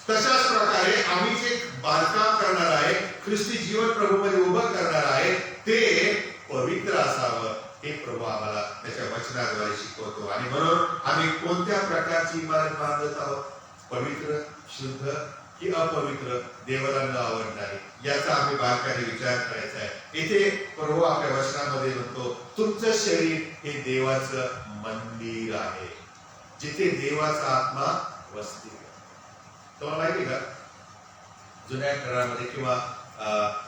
तशाच प्रकारे आम्ही जे बांधकाम करणार आहे, ख्रिस्ती जीवन प्रभूमध्ये उभं करणार आहे, ते पवित्र असावं हे प्रभू आम्हाला त्याच्या वचनाद्वारे शिकवतो. आणि म्हणून आम्ही कोणत्या प्रकारची इमारत बांधत आहोत, पवित्र, शुद्ध की अपवित्र, देवाला न आवडणारी, याचा आम्ही बारकाईने विचार करायचा आहे. इथे प्रभू आपल्या वचनामध्ये म्हणतो, तुमचं शरीर हे देवाचं मंदिर आहे, जिथे देवाचा आत्मा वसती. तुम्हाला माहिती का, जुन्या काळामध्ये किंवा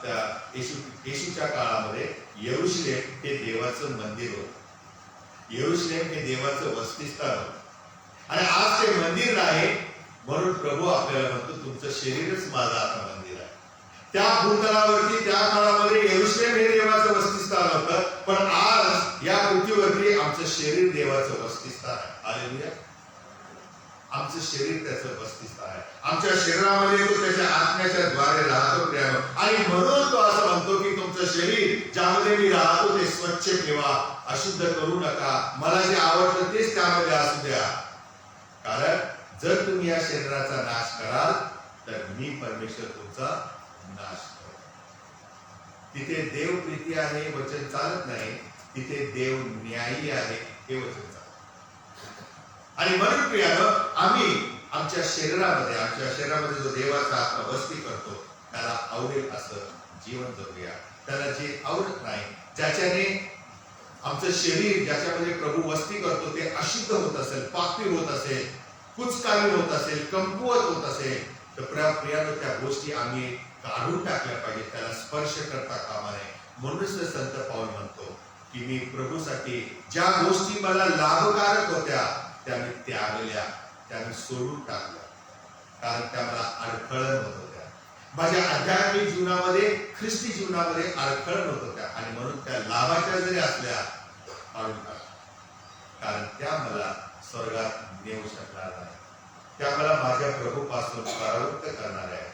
त्या येशूच्या काळामध्ये यरूशलेम हे देवाचं मंदिर होतं. यरूशलेम हे देवाचं वसतिस्थान होतं. आणि आज ते मंदिर आहे म्हणून प्रभू आपल्याला म्हणतो, तुमचं शरीरच माझं आता मंदिर आहे. त्या भूतलावरती त्या काळामध्ये यरूशलेम हे देवाचं वसतिस्थान होतं, पण आज या पृथ्वीवरती आमचं शरीर देवाचं वसतिस्थान आहे. हालेलुया. आमचं शरीर त्याचं वसतिस्थान आहे. आमच्या शरीरामध्ये तो त्याच्या आत्म्याच्या द्वारे राहतो प्रियानो. आणि म्हणून तो असं म्हणतो की तुमचं शरीर ज्यामध्ये मी राहतो ते स्वच्छ ठेवा, अशुद्ध करू नका, मला जे आवडतं तेच त्यामध्ये असू द्या. कारण जर तुम्ही या शरीराचा नाश कराल तर मी परमेश्वर तुमचा नाश करेन. तिथे देव प्रीती आहे वचन चालत नाही, तिथे देव न्यायी आहे हे वचन चालत. आणि म्हणून प्रियानो, आम्ही आमच्या शरीरामध्ये जो देवाचा आत्मा वस्ती करतो त्याला आवडेल असं जीवन जगूया. त्याला जे आवडत नाही, ज्याच्याने आमचं शरीर, ज्याच्यामध्ये प्रभू वस्ती करतो ते अशुद्ध होत असेल, पापी होत असेल, कुचकामी होत असेल, कमकुवत होत असेल, तर प्रियानो त्या गोष्टी आम्ही काढून टाकल्या पाहिजे, त्याला स्पर्श करता कामा नये. म्हणूनच संत पाऊल म्हणतो की मी प्रभूसाठी ज्या गोष्टी मला लाभकारक होत्या त्या मी त्यागल्या, त्या मी सोडून टाकल्या, कारण त्या मला अडखळण होत होत्या. माझ्या आध्यात्मिक जीवनामध्ये, ख्रिस्ती जीवनामध्ये अडखळण होत होत्या. आणि म्हणून त्या लाभाच्या जरी असल्या काढून टाकल्या, कारण त्या मला स्वर्गात नेऊ शकणार नाही, त्या मला माझ्या प्रभूपासून परावृत्त करणार आहे.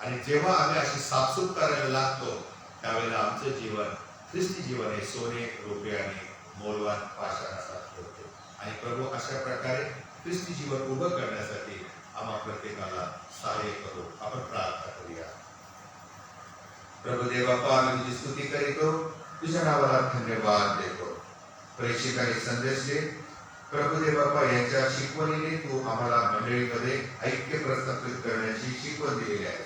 आणि जेव्हा आम्ही अशी साफसूफ करायला लागतो त्यावेळेला आमचं जीवन, ख्रिस्ती जीवन हे सोने रुपये आणि मोलवान पाषाणासारखे होते. आणि प्रभू अशा प्रकारे ख्रिस्ती जीवन उभं करण्यासाठी आम्हा प्रत्येकाला सहाय्य करू. आपण प्रार्थना करूया. प्रभू देवा, आम्ही तुझी स्तुती करीतो, तुझ्या नावाला धन्यवाद देतो. प्रेषिकांनी संदेश दे प्रभू देव बाप्पा, यांच्या शिकवणीने तू आम्हाला मंडळीमध्ये ऐक्य प्रस्थापित करण्याची शिकवण दिलेली आहे.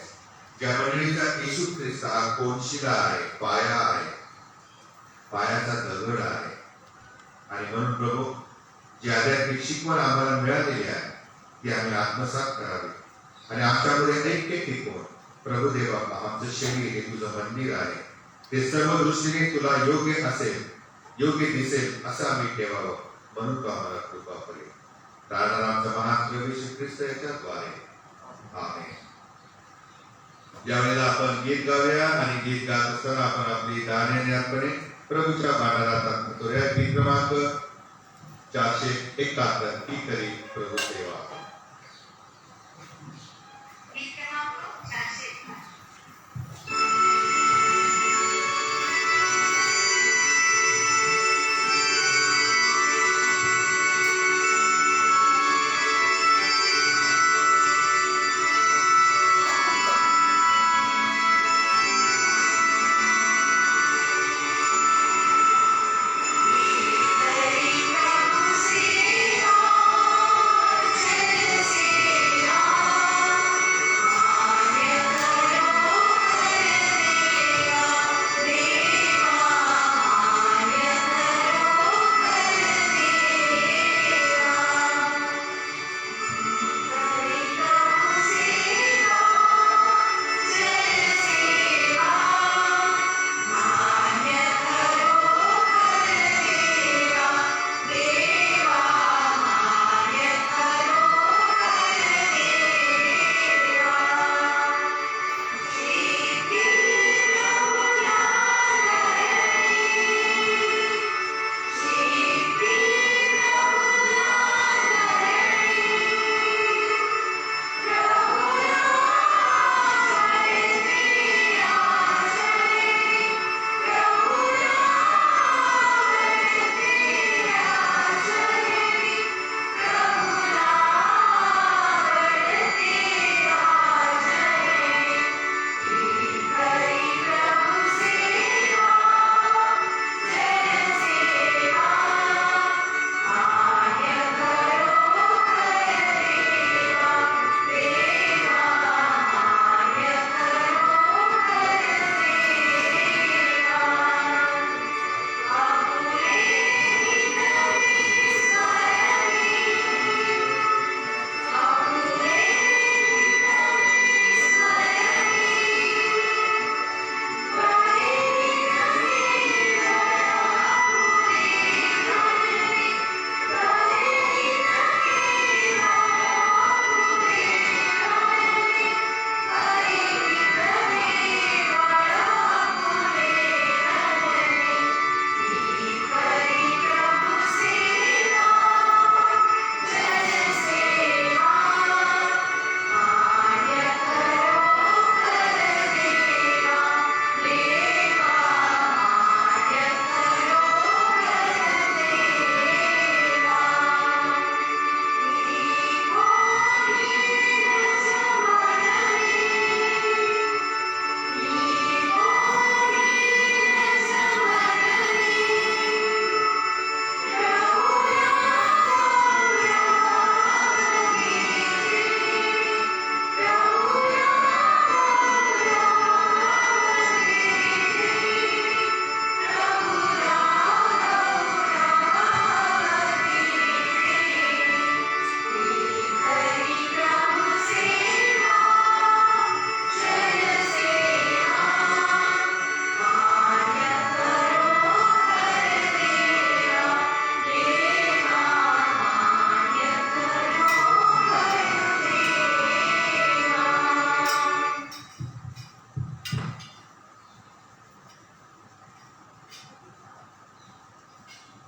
ज्या मंडळीचा येशू ख्रिस्त हा कोनशिला आहे, पाया आहे, पायाचा दगड आहे. आणि म्हणून प्रभू, जी आध्यात्मिक शिकवण आम्हाला मिळालेली आहे ती आम्ही आत्मसात करावी आणि आमच्यामध्ये ऐक्य टिकवून प्रभू देव बाप्पा, आमचं शरीर हे तुझं मंदिर आहे, ते सर्व दृष्टीने तुला योग्य असेल, योग्य दिसेल असं आम्ही ठेवावं म्हणून तू आम्हाला कृपा करेल. कारण आमचा महान प्रभू येशू ख्रिस्त याच्याद्वारे आमेन. यावेळेला आपण गीत गाऊया आणि गीत गात असताना आपण आपली दाण्याने प्रभूच्या भांडारात करूया. गीत क्रमांक 471 की करी प्रभू सेवा.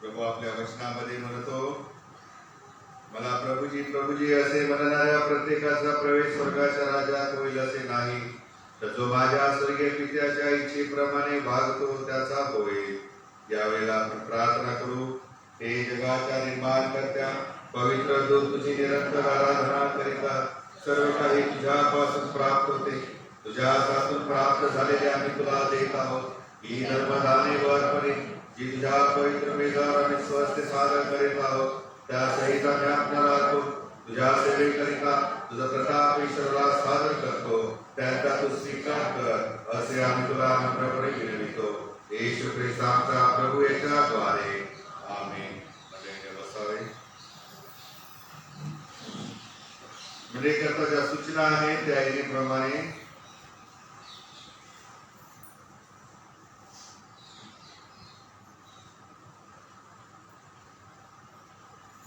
प्रभू आपल्या वचनामध्ये म्हणतो, मला प्रभूजी प्रभूजी असे म्हणणाऱ्या प्रत्येकाचा प्रवेश स्वर्गाच्या राज्यात होईल असे नाही, तर जो माझ्या स्वर्गीय पित्याच्या इच्छेप्रमाणे भागतो त्याचा होईल. यावेळेला आपण प्रार्थना करू. हे जगाच्या निर्माणकर्त्या पवित्र दूत तुझी निरंतर आराधना करिता सर्व काही तुझ्यापासून प्राप्त होते. तुझ्या हातातून प्राप्त झालेले आम्ही तुला देत आहोत. ही नर्मदाने वरपणे जी तुझ्या पवित्र मेघावर आम्ही स्वस्थ सादर करीत आहोत, त्या सहित आम्ही आपल्याला तुझ्या सेवेकरिता तुझा प्रताप ईश्वराला सादर करतो. त्यांचा तू स्वीकार कर असे आम्ही तुला नम्रपणे विनवितो. येशू ख्रिस्त आमचा प्रभू याच्याद्वारे आमेन. बसावे. करता ज्या सूचना आहेत त्या प्रमाणे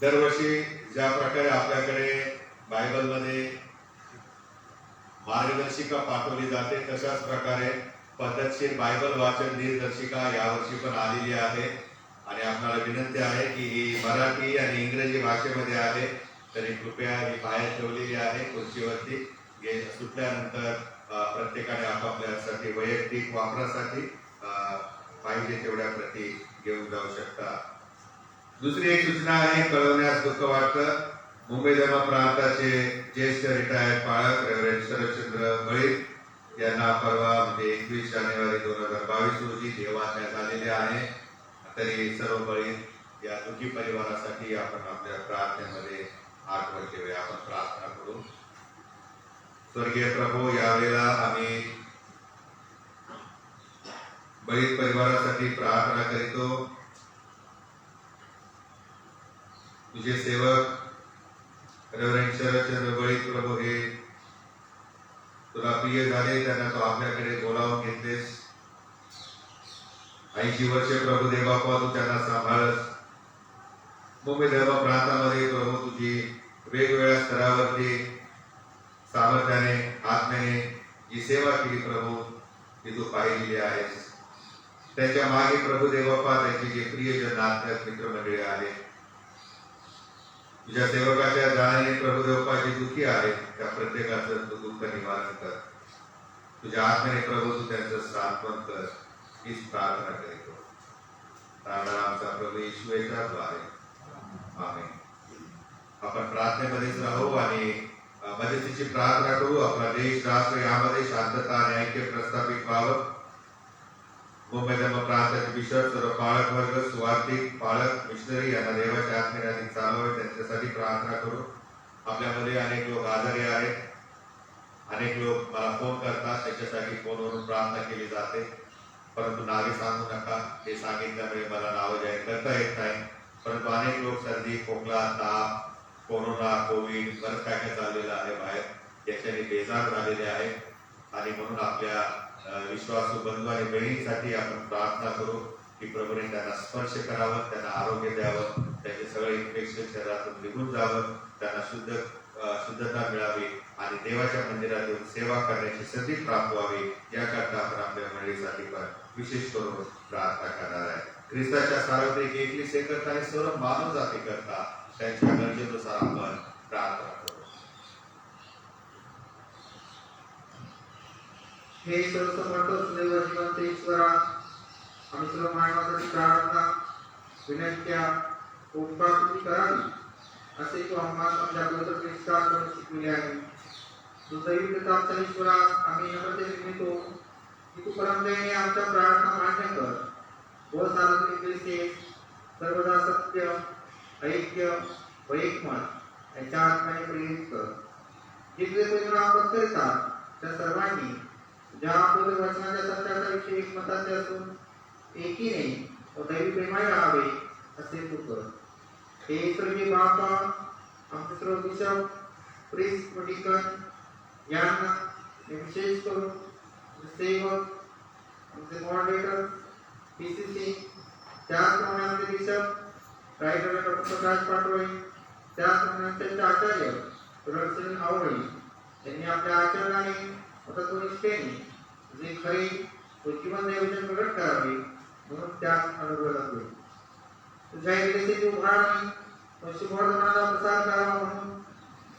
दरवर्षी ज्या प्रकारे आपल्याकडे बायबलमध्ये मार्गदर्शिका पाठवली जाते तशाच प्रकारे पद्धतशीर बायबल वाचन दिनदर्शिका यावर्षी पण आलेली आहे आणि आपल्याला विनंती आहे की ही मराठी आणि इंग्रजी भाषेमध्ये आहे, तरी कृपया ही बाहेर ठेवलेली आहे खुर्चीवरती. सुटल्यानंतर प्रत्येकाने आपापल्यासाठी वैयक्तिक वापरासाठी पाहिजे तेवढ्या प्रती घेऊन जाऊ शकता. दुसरी एक सूचना आहे, कळवण्यास दुःख वाटतं. मुंबई धर्म प्रांताचे ज्येष्ठ रिटायर्ड पाळक रेव्हरेंड शरदचंद्र बळीत यांना परवा म्हणजे 21 जानेवारी 2022 रोजी देवाज्ञा झालेली आहे. तरी सर्व बळीत या दुःखी परिवारासाठी आपण आपल्या प्रार्थनेमध्ये आठवण ठेवूया. आपण प्रार्थना करू. स्वर्गीय प्रभू, यावेळेला आम्ही बळीत परिवारासाठी प्रार्थना करीतो. तुझे सेवक रेव्हरेंड शरदचंद्र बळीत प्रभू हे तुला प्रिय झाले, त्यांना तो आपल्याकडे बोलावून घेतलेस. 80 वर्षे प्रभू देवबापा तू त्यांना सांभाळस. मुंबई धर्म प्रांतामध्ये प्रभू तुझी वेगवेगळ्या स्तरावरती सामर्थ्याने आत्म्याने जी सेवा केली प्रभू ती तू पाहिलेली आहेस. त्याच्या मागे प्रभू देवबापा त्यांचे जे प्रियजन नात्यात मित्रमंडळी आहेत, तुझ्या सेवकाच्या जाण्याने प्रभू देवबापा जे दुःखी आहेत त्या प्रत्येकाचं तू दुःख निवारण कर. तुझ्या आत्म्याने प्रभू तू त्यांचं सांत्वन कर, हीच प्रार्थना करीतो. आमचा प्रभू येशूच्या द्वारे आमेन. आपण प्रार्थनेमध्येच राहू आणि मदतीची प्रार्थना करू. आपला देश राष्ट्र यामध्ये शांतता आणि ऐक्य प्रस्थापित व्हावं. मुंबई धर्म प्रांताचे बिशप, सर्व पाळक वर्ग, सुवार्थिक पाळक, मिशनरी यांना देवाच्या आत्म्याने चालवावे त्यांच्यासाठी प्रार्थना करू. आपल्यामध्ये अनेक लोक आजारी आहेत, अनेक लोक मला फोन करतात, त्याच्यासाठी फोनवरून प्रार्थना केली जाते. परंतु नावे सांगू नका हे सांगितल्यामुळे मला नावं जाहीर करता येत नाही. परंतु अनेक लोक सर्दी, खोकला, ताप, कोरोना, कोविड बरंच काय काय चाललेलं आहे बाहेर, याच्याने बेजार झालेले आहे. आणि म्हणून आपल्या विश्वासू बंधू आणि बहिणींसाठी आपण प्रार्थना करू की प्रभूने त्यांना स्पर्श करावं, त्यांना आरोग्य द्यावं, त्यांचे सगळे इन्फेक्शन शरीरातून निघून जावं, त्यांना शुद्धता मिळावी आणि देवाच्या मंदिरात येऊन सेवा करण्याची संधी प्राप्त व्हावी. याकरता आपण आपल्या मंडळीसाठी पण विशेष करून प्रार्थना करणार आहे. ख्रिस्ताच्या सार्वत्रिक एकलीसे करता आणि सर्व मानव जाती करता त्यांच्या गरजेनुसार आपण प्रार्थना करू. हे सर्वसमर्थ देव जिवंत ईश्वरा, आम्ही सर्व मानवासाठी प्रार्थना विनंत्या उपकार करावी असे तू आम्हाला आमच्या पवित्र ख्रिस्ताकडून शिकविले आहे. तू दैविकता ईश्वरा, आम्ही यामध्ये विनंतो की तू परमदयाने आमच्या प्रार्थना मान्य कर व सार्वत्रिक सर्वदा सत्य, ऐक्य व एकमत यांच्या आत्म्याने प्रेरित कर. जिथे तुझ्या करतात त्या सर्वांनी ज्या पवित्र वचनाच्या सत्याचा विषय एकमताचे असून एकीने व दैवी प्रेमाने राहावे असे तू कर. हे स्वर्गीय बापा, आमचे सर्व बिशप, प्रिस्ट व डिकन यांना विशेष करून सेवक, आमचे मॉडरेटर, PCC, त्याचप्रमाणे आमचे बिशप रायगड डॉक्टर प्रकाश पाटोळे, त्याचप्रमाणे त्यांचे आचार्य सुरक्षण आवळी यांनी आपल्या आचरणाने व तत्वनिष्ठेने जे खरे व जीवन दैवजन प्रकट करावे म्हणून त्यास अनुग्रह लागले. तुझ्या इकडे उभारणी व शुभवर्तमानाचा प्रसार करावा म्हणून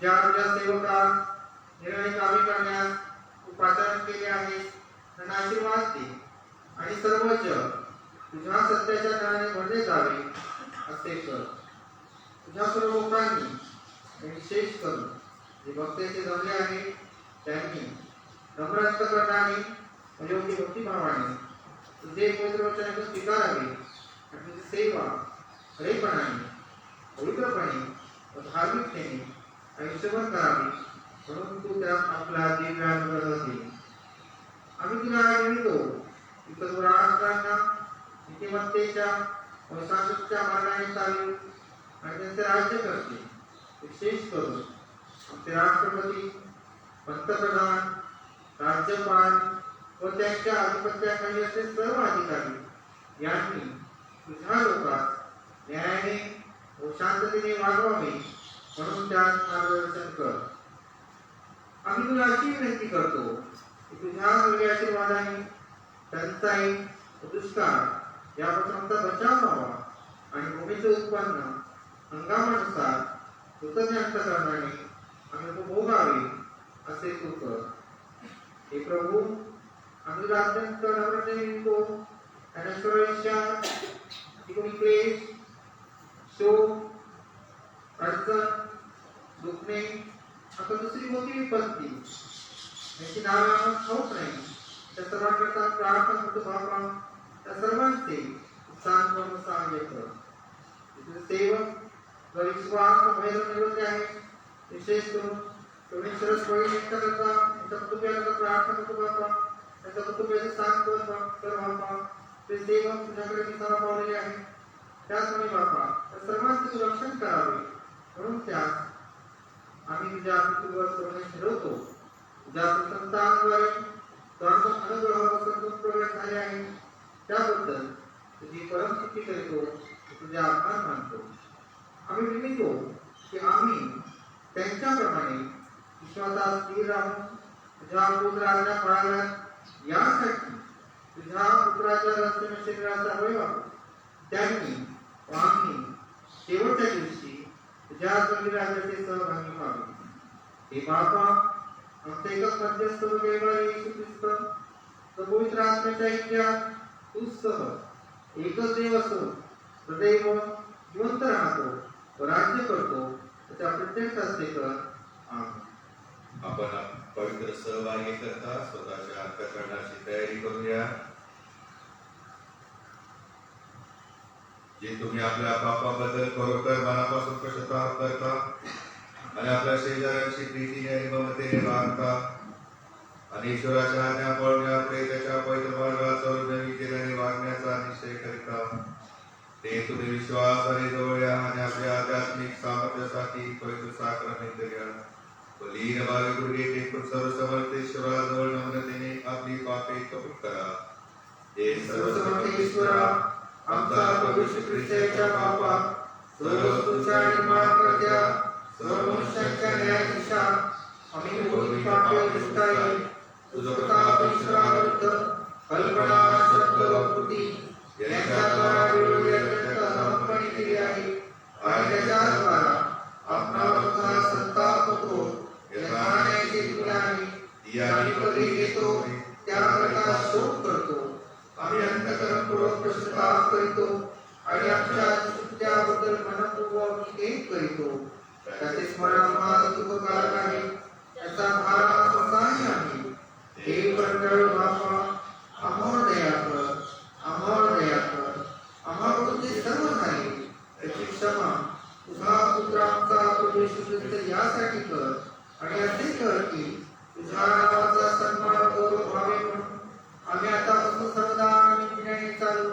ज्या तुझ्या सेवकास निर्णय कामे करण्यास तू पाचारण केले आहे त्यांना आशीर्वाद दे आणि सर्व जग तुझ्या सत्याच्या ज्ञानाने भरले जावे असे कर. तुझ्या सर्व लोकांनी विशेष करून जे भक्ताचे जमले आहे त्यांनी नम्र अंतःकरणाने व योग्य भक्तिभावाने तुझे पवित्र वचन स्वीकारावे आणि तुझी सेवा खरेपणाने, पवित्रपणे व धार्मिकतेने आयुष्यभर करावी म्हणून तू त्यास आपला दिव्य अनुग्रह दे. आम्ही तुला विनंतो की सर्व राष्ट्रांना नीतिमत्तेच्या व शाश्वतच्या मार्गाने चालू आणि त्यांचे राज्य करते. विशेष करून आमचे राष्ट्रपती, पंतप्रधान, राज्यपाल व त्यांच्या आधिपत्याखाली असलेले सर्व अधिकारी यांनी तुझ्या लोकात न्यायाने व शांततेने वागवावे म्हणून त्यास मार्गदर्शन कर. आम्ही तुला अशी विनंती करतो की तुझ्या सर्व आशीर्वादाने टंचाई व दुष्काळ यापासून आमचा बचाव व्हावा आणि भूमीचे उत्पन्न हंगामानुसार कृतज्ञ अंतकरणाने आम्ही उपभोगावे असे तू कर. हे प्रभू, आम्ही तुला अत्यंत नम्रतेने विनतो. ऐश्वर्याच्या ठिकाणी क्लेश, शोक, अडचण, दुखणे आता दुसरी मोठी विपत्ती याची नावे आम्हाला ठाऊक नाही. त्या सर्वांकरता प्रार्थना करतो बाबा, त्या सर्वांचे सांग कर. तुझे सेवक व विश्वास व भय निवडले आहे. विशेष करून परमेश्वरच वळी एकटा करता त्यांच्या कुटुंबियाला प्रार्थना करतो बाबा, त्यांच्या कुटुंबियाचे सांग कर बाबा. ते सेवक तुझ्याकडे विसावा पावलेले आहे. त्याचमुळे बाबा त्या सर्वांचे तू रक्षण करावे म्हणून त्यास आम्ही तुझ्या पृथ्वीवर करुणे फिरवतो. तुझ्या संतांद्वारे अनुग्रह प्रवेश झाले आहे त्याबद्दल तुझी परमस्तुती करतो, तुझे आभार मानतो. आम्ही विनंतो की आम्ही त्यांच्याप्रमाणे विश्वासात स्थिर राहून तुझ्या पुत्राच्या पाळण्यात यासाठी तुझ्या पुत्राच्या रक्ताने शरीराचा अवयव त्यांनी व आम्ही शेवटच्या दिवशी तुझ्या राज्याचे सहभागी व्हावे. हे बाबा, आमचा एकच मध्यस्थ व देवारी येशू ख्रिस्त तो पवित्र आत्म्याच्या ऐक्यात तूच सह एकच देव असून सदैव जिवंत राहतो व राज्य करतो त्याच्या प्रत्येक हस्ते कर. आमेन. आपण पवित्र सहभागी करता स्वतःच्या अंतःकरणाची तयारी करूया. जे तुम्ही आपल्या पापाबद्दल खरोखर मनापासून पश्चाताप करता आणि आपल्या शेजाऱ्यांशी प्रीतीने आणि ममतेने वागता आणि ईश्वराच्या आज्ञा पाळण्यापुढे त्याच्या पवित्र मार्गात नवीन केल्याने वागण्याचा निश्चय करता, ते तुम्ही विश्वासाने जवळ या आणि आपल्या आध्यात्मिक सामर्थ्यासाठी पवित्र साक्रमेंट घ्या. लीन भावी गुरुगे टेकून सर्वसमर्थेश्वराजवळ नम्रतेने आपली पापे कबूल करा. हे सर्वसमर्थ ईश्वरा, आमचा प्रभू श्री ख्रिस्ताच्या बापा, सर्व तुझ्या निर्माणकर्त्या, सर्व मनुष्यांच्या न्यायाधीशा, आम्ही मोठी पापे दुष्टाई तुझा ईश्वराविरुद्ध कल्पना, शब्द व कृती यांच्याद्वारा वेळोवेळी केली आहे आणि त्याच्याद्वारा आपला संताप होतो. घेतो त्याकरता शोक करतो. आम्ही अंतःकरणपूर्वक पश्चाताप करीतो आणि आमच्या चुक्त्याबद्दल मनपूर्वक खेद करीतो. त्याचे स्मरण आम्हाला सुखकारक आहे, त्याचा भार असहाय्य आहे. हे परमेश्वर बापा, आम्हावर दया कर, आम्हावर दया कर. आम्हाकडून जे सर्व झाले त्याची क्षमा तुझा पुत्र आमचा प्रभू येशू ख्रिस्त यासाठी कर आणि असे कर की तुझ्या नावाचा सन्मान गौरव व्हावे म्हणून आम्ही आतापासून सर्वदा निष्ठेने चालू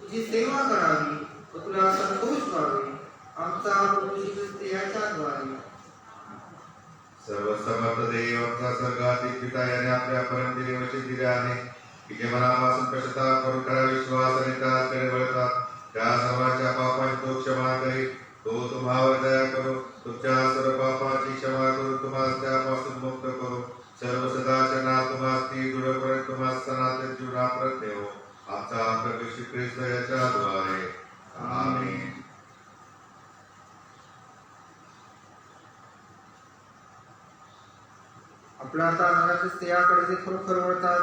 तुझी सेवा करावी व तुला संतोष व्हावे. आमचा प्रभू येशू ख्रिस्त याच्याद्वारे. सर्व समर्थ देव आमचा स्वर्गातील पिता याने आपल्या परमदिने वचन दिले आहे की जे मनापासून पश्चाताप करून खरा विश्वास आणि त्याचकडे वळतात त्या सर्वांच्या पापांची तो क्षमा करीत. तो तुम्हावर दया करो, तुमच्या सर्व पापांची क्षमा करून तुम्हाला त्यापासून मुक्त करो. सर्व सदाचना तुम्हाला ती दृढपर्यंत तुम्हाला सनातन जीवनाप्रत देवो. आमचा प्रभू श्री ख्रिस्त याच्याद्वारे. आमेन. आपल्या आता आनंदाच्या स्त्रियाकडे जे खरोखर वळतात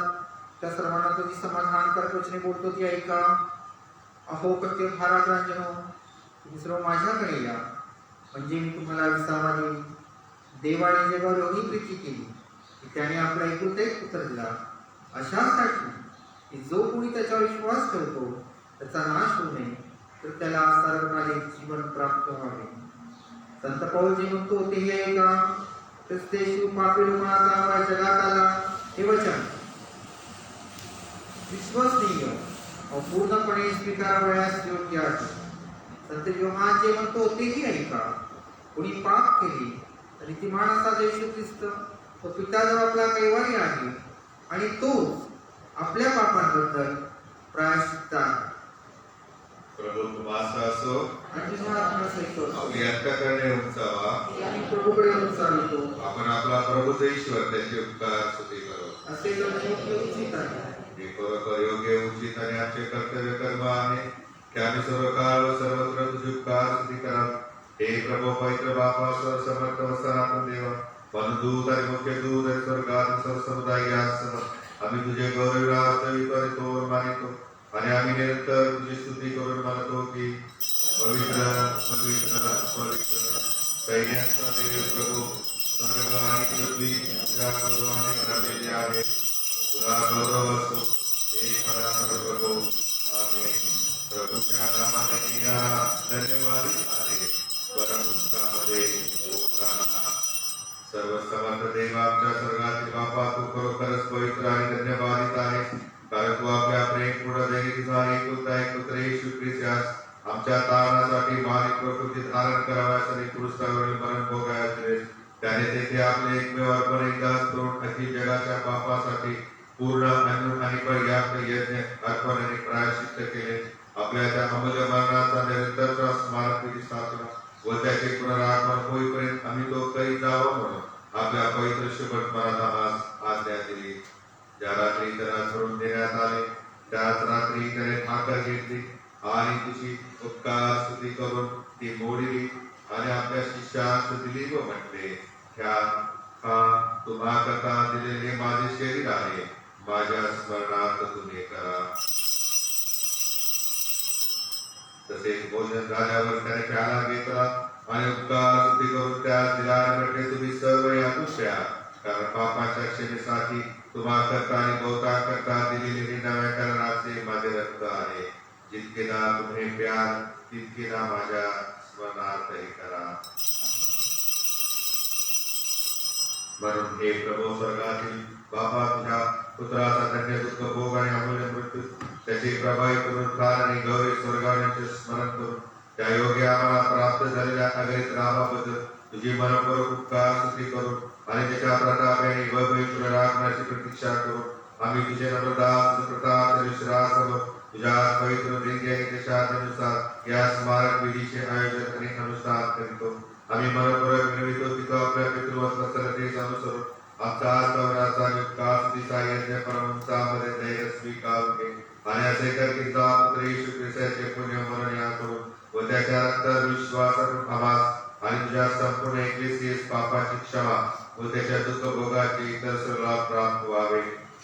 त्या सर्वांना तुम्ही समाधानकारक वचने बोलतो ती ऐका. अहो कत्य भाराग्रांजनो, तुम्ही सर्व माझ्याकडे या म्हणजे मी तुम्हाला विसावा देईन. देवाने जेव्हा एवढी प्रीती केली की त्याने आपला एकुलता एक पुत्र दिला, अशासाठी की जो कोणी त्याच्यावर विश्वास ठेवतो त्याचा नाश होऊ नये तर त्याला सर्वकालिक जीवन प्राप्त व्हावे. संत पौल जे म्हणतो ते हे ऐका. ख्रिस्तेशू पापी लोकांना जगात आला हे वचन विश्वसनीय व पूर्णपणे स्वीकारावयास योग्य आहे. संत योहान जे म्हणतो तेही ऐका. कोणी पाप केले तरी ती माणसा येशू ख्रिस्त तो पिताजवळ आपला कैवारी आहे आणि तो आपल्या पापांबद्दल प्रायश्चित्त आहे. प्रभू तुम्हास असो. आणि तुझ्या आत्म्यासहित आपली अंतःकरणे उंचावा. आणि प्रभूकडे उंचावितो. आपण आपला प्रभूचा ईश्वर त्याचे उपकार स्तुती करू. असे करणे योग्य उचित आहे. हे खरोखर योग्य उचित आणि आमचे कर्तव्य कर्म आहे की आम्ही सर्व काळ व सर्वत्र तुझे उपकार स्तुती करावे. हे प्रभू पवित्र बापा स्वर समर्थ व सनातन देवा, वनदूत आणि मुख्य दूत आणि स्वर्गात सर्व समुदाय यांसह आम्ही तुझे गौरव वास्तविक आणि तोर मानितो आणि आम्ही निरंतर तुझी स्तुती करून म्हणतो की पवित्र पवित्र पवित्र सैन्याचा देव प्रभू, स्वर्ग आणि पृथ्वी तुझ्या गौरवाने भरलेले आहे. तुला गौरव असो हे परात्पर प्रभू. आमेन. प्रभूच्या नामाने येणारा धन्यवाद आहे. परमस्थामध्ये होताना सर्व समर्थ देव आमच्या स्वर्गातील बापा, तू खरोखरच पवित्र आणि धन्यवादित आहे, कारण तू आपल्या प्रेमपूर्ण दैनिकचा एकुलता एक पुत्र येशू ख्रिस्त यास आमच्या तारणासाठी मानवी प्रकृती धारण कराव्यास आणि क्रूसावरील मरण भोगाव्यास दिले. त्याने तेथे आपले एकमेव अर्पण एकदाच करून अखिल जगाच्या पापासाठी पूर्ण आणि पर्याप्त यज्ञ अर्पण आणि प्रायश्चित्त केले. आपल्या त्या अमूल्य मरणाचा निरंतरचा स्मारक स्थापना व त्याचे पुनरागमन होईपर्यंत आम्ही तो करीत जावं म्हणून आपल्या पवित्र शुभ स्मरणाला आज आज्ञा दिली. ज्या रात्री त्याला सोडून देण्यात आले त्याच रात्री त्याने ठाकर घेतली आणि तुझी उपकार स्तुती करून ती मोडली आणि आपल्या शिष्यास दिली व म्हटले, ह्या खा, तुम्हा करता दिलेले माझे शरीर आहे, माझ्या स्मरणार्थ तुम्ही करा. तसेच भोजन झाल्यावर त्याने प्याला घेतला आणि उपकार स्तुती करून त्यास दिला आणि म्हटले, तुम्ही सर्व यातून प्या, कारण पापाच्या क्षमेसाठी तुम्हा करता आणि बहुता करता दिलेले नव्या करणाचे माझे रक्त आहे. जितके ना तुम्ही प्याल तितके ना माझ्या स्मरणार्थही करा. म्हणून हे प्रभू, स्वर्गातील बाबा, तुझ्या पुत्राचा धन्य दुःख भोग आणि अमूल्य मृत्यू, त्याचे प्रभावी पुनरुत्थान आणि गौरव स्वर्गावण्याचे स्मरण करून त्या योग्य आम्हाला प्राप्त झालेल्या अगणित लाभाबद्दल तुझी मनपूर्वक उपकार स्तुती करून आणि त्याच्या प्रतापाने वैभवी पुनरागमनाची प्रतीक्षा करून आम्ही तुझे नम्रदास प्रताप विश्वासासह तुझ्या पवित्र दिव्य आणि त्याच्या आज्ञेनुसार या स्मारक विधीचे आयोजन आणि अनुष्ठान करीतो. आम्ही मनपूर्वक विनवितो की तो आपल्या पितृवत्सलतेस अनुसरून आमचा आत्मवनाचा आणि उपकार स्तुतीचा यज्ञ परमहंसामध्ये धैर्य स्वीकारून घे आणि असे कर की तुझा पुत्र येशू ख्रिस्ताचे पुण्य मरण या करून व त्याच्या रक्तात विश्वासातून आम्हास आणि तुझ्या संपूर्ण एकलीसियेस पापाची क्षमा व त्याच्या दुःख भोगाची इतर सर्व लाभ प्राप्त व्हावे.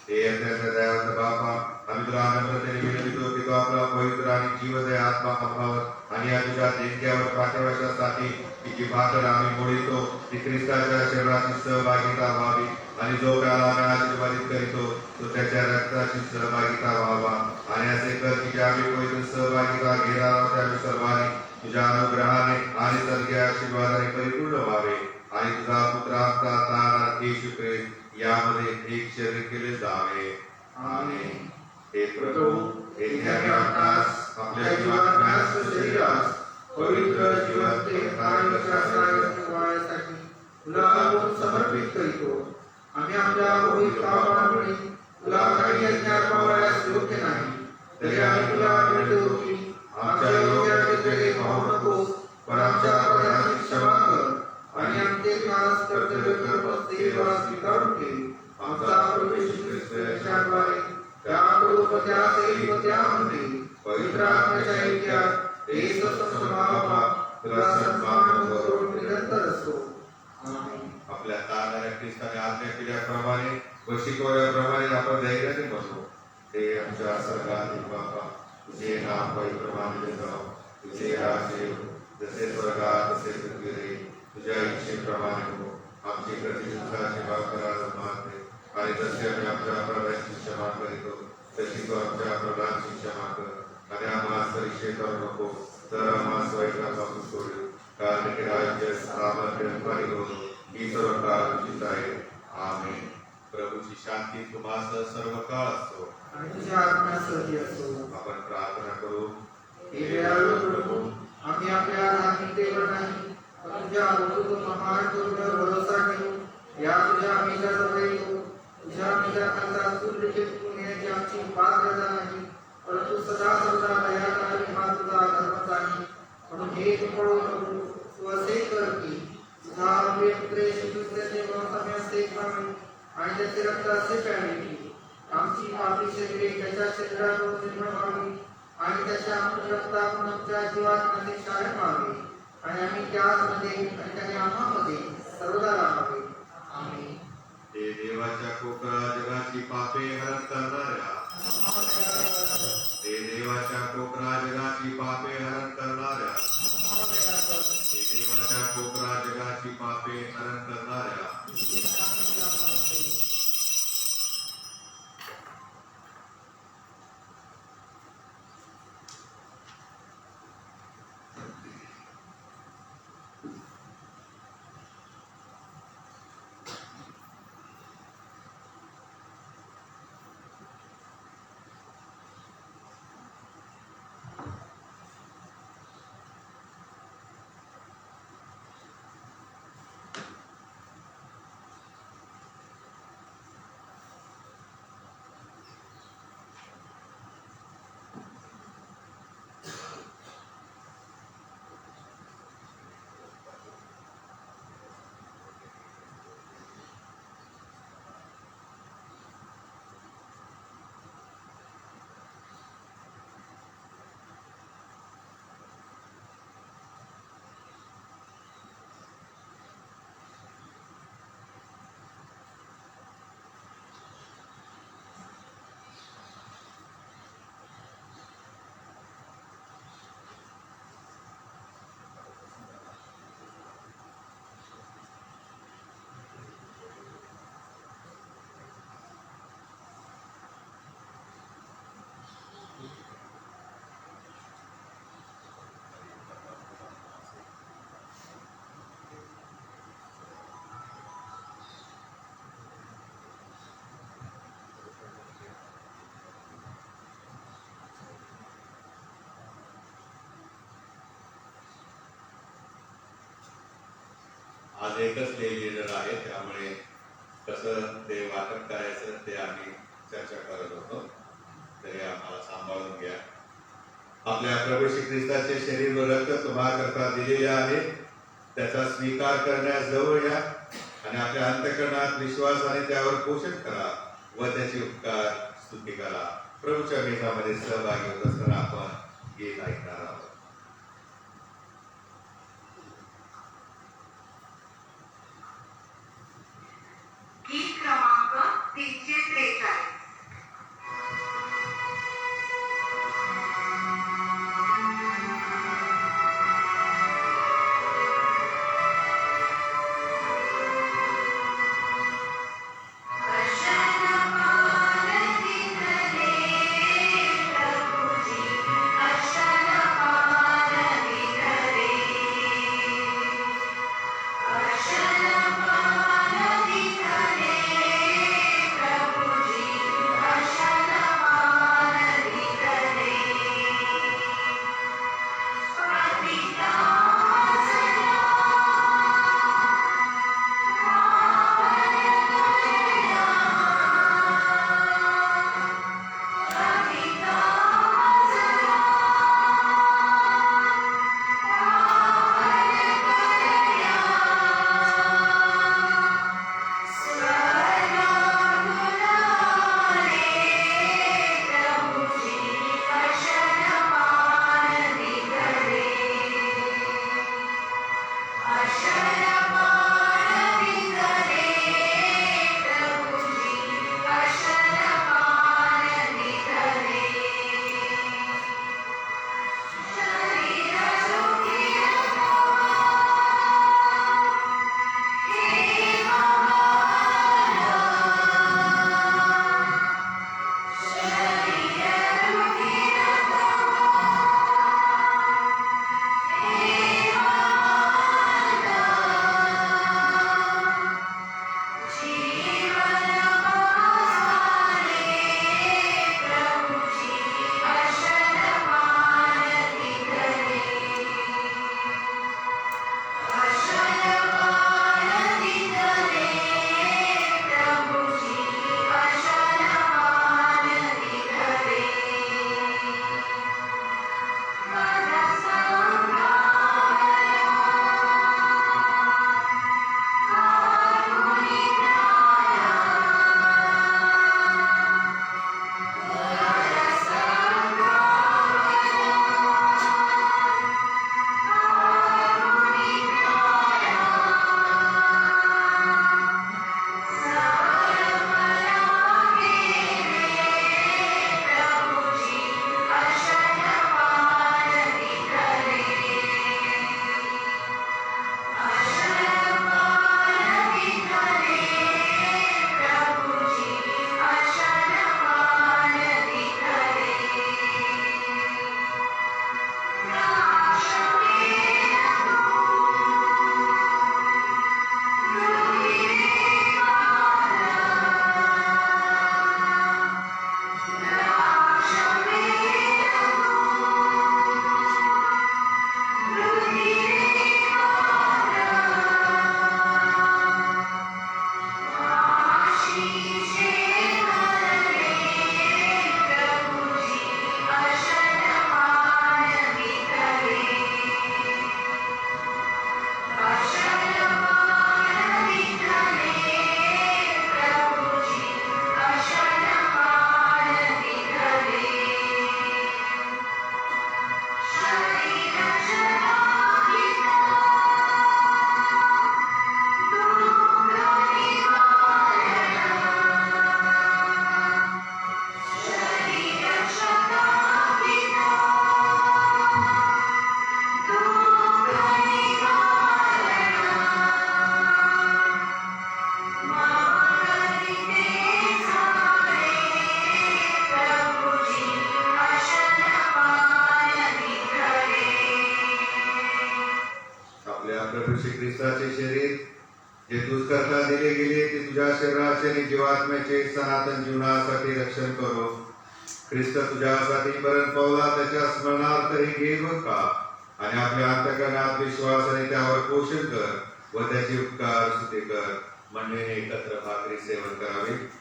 हे अत्यंत दयावंत बापा, आम्ही तुला नम्रतेने विनवितो की तो आपला पवित्र आणि जीवदय आत्मा आम्हावर आणि या तुझ्या देणग्यावर पाठवण्यासाठी की जी भाकर आम्ही मोडितो ती ख्रिस्ताच्या शरीराची सहभागिता व्हावी आणि जो काळ आम्ही आशीर्वादित करीतो तो त्याच्या रक्ताची सहभागिता व्हावा. आणि असे कर की आम्ही पवित्र सहभागिता घेणार आहोत आम्ही सर्वांनी तुझ्या अनुग्रहाने आणि स्वर्गीय आशीर्वादाने परिपूर्ण व्हावे आणि तुझा पुत्र आमचा तारणार्थ येशू ख्रिस्त यामध्ये एक शरीर केले जावे. आमेन. हे प्रभू, हे ध्यानी आपणास आपल्या जीवात्म्यास शरीरास पवित्र जिवंत आणि वाळण्यासाठी तुला आपण समर्पित करीतो. आम्ही आपल्या पवित्र पापामुळे तुला काही अज्ञान पावण्यास योग्य नाही, तरी आम्ही तुला विनंती की आमच्या योग्याचे पाहू नकोस, पण आमच्या अपराधाची क्षमा कर आणि आमचे खास कर्तव्य कर्म सेवा स्वीकारून घे. आमचा प्रभू येशू ख्रिस्ताद्वारे त्याकडून त्यामध्ये पवित्र आत्म्याच्या ऐक्यात एक स्वभाव तुला सन्मान करून निरंतर असो. आमेन. आपल्या तारणाऱ्या ख्रिस्ताने आज्ञा केल्याप्रमाणे व शिकवल्याप्रमाणे आपण धैर्याने बसू. हे आमच्या स्वर्गातील बापा, तुझे नाम पवित्र मानले जाओ, तुझे राज्य येवो, जसे स्वर्गात तसे पृथ्वीवर. तुझ्या इच्छेप्रमाणे हो. आमची प्रतिदिवसाची भाकर आज मागते आणि जसे आम्ही आमच्या अपराधाची क्षमा करीतो तशी तू आमच्या अपराधाची क्षमा कर आणि आम्हाला परीक्षेत करू नको, तर आम्हाला वाईटापासून सोडू, कारण की राज्य सामर्थ्य आणि होतो ही सर्व काळ तुझीच आहे. आमेन. प्रभूची शांती तुम्हाला सर्व काळ असतो आणि तुझ्या आत्म्यासही असो. आपण प्रार्थना करू. हे दयाळू प्रभू, आम्ही आपल्या धार्मिकतेवर नाही पण तुझ्या अद्भुत महान करुणेवर भरोसा ठेवू या तुझ्या मीठाजवळ येतो. तुझ्या मीठाखालचा सूर्य चिटकून येण्याची आमची पात्रता नाही, परंतु सदा सर्वदा दया करणारी हा तुझा धर्मच आहे. पण हे फळो प्रभु तू असे कर की तुझा प्रिय पुत्र येशू ख्रिस्ताचे वंशाने असे खावे आणि त्याचे रक्त असे प्यावे की आमची पापी शरीरे त्याच्या शरीरातून निर्मळ व्हावी आणि त्याच्या अमृत रक्तातून आमच्या जीवात्म्याचे क्षारण व्हावे आणि आम्ही त्यामध्ये आणि त्याने आम्हामध्ये सर्वदा राहावे. आमेन. हे देवाच्या कोकळा जगाची पापे हरण करणाऱ्या हे देवाच्या कोकळा जगाची पापे हरण करणाऱ्या हे देवाच्या कोकळा जगाची पापे हरण करणाऱ्या आज एकच ते लीडर आहे, त्यामुळे कसं ते वाटप करायचं ते आम्ही चर्चा करत होतो. तरी आम्हाला सांभाळून घ्या. आपल्या प्रभू श्री ख्रिस्ताचे शरीर व रक्त तुम्हाकरता दिलेले आहे, त्याचा स्वीकार करण्यास जवळ या आणि आपल्या अंतःकरणात विश्वासाने त्यावर पोषण करा व त्याची उपकार स्तुती करा. प्रभूच्या मेघामध्ये सहभागी होत असताना आपण गीत ऐकणार आहोत. गीत क्रमांक 343. आपल्या प्रभू श्री ख्रिस्ताचे शरीर जे तुझ करता दिले गेले ते तुझ्या शरीराचे आणि जीवात्म्याचे सनातन जीवनासाठी रक्षण करो. ख्रिस्त तुझ्यासाठी मरण पावला त्याच्या स्मरणार्थ हे घे व खा आणि आपल्या अंतकरणात विश्वासाने त्यावर पोषण कर व त्याचे उपकार स्तुती कर. मंडळीने एकत्र भाकरी सेवन करावे.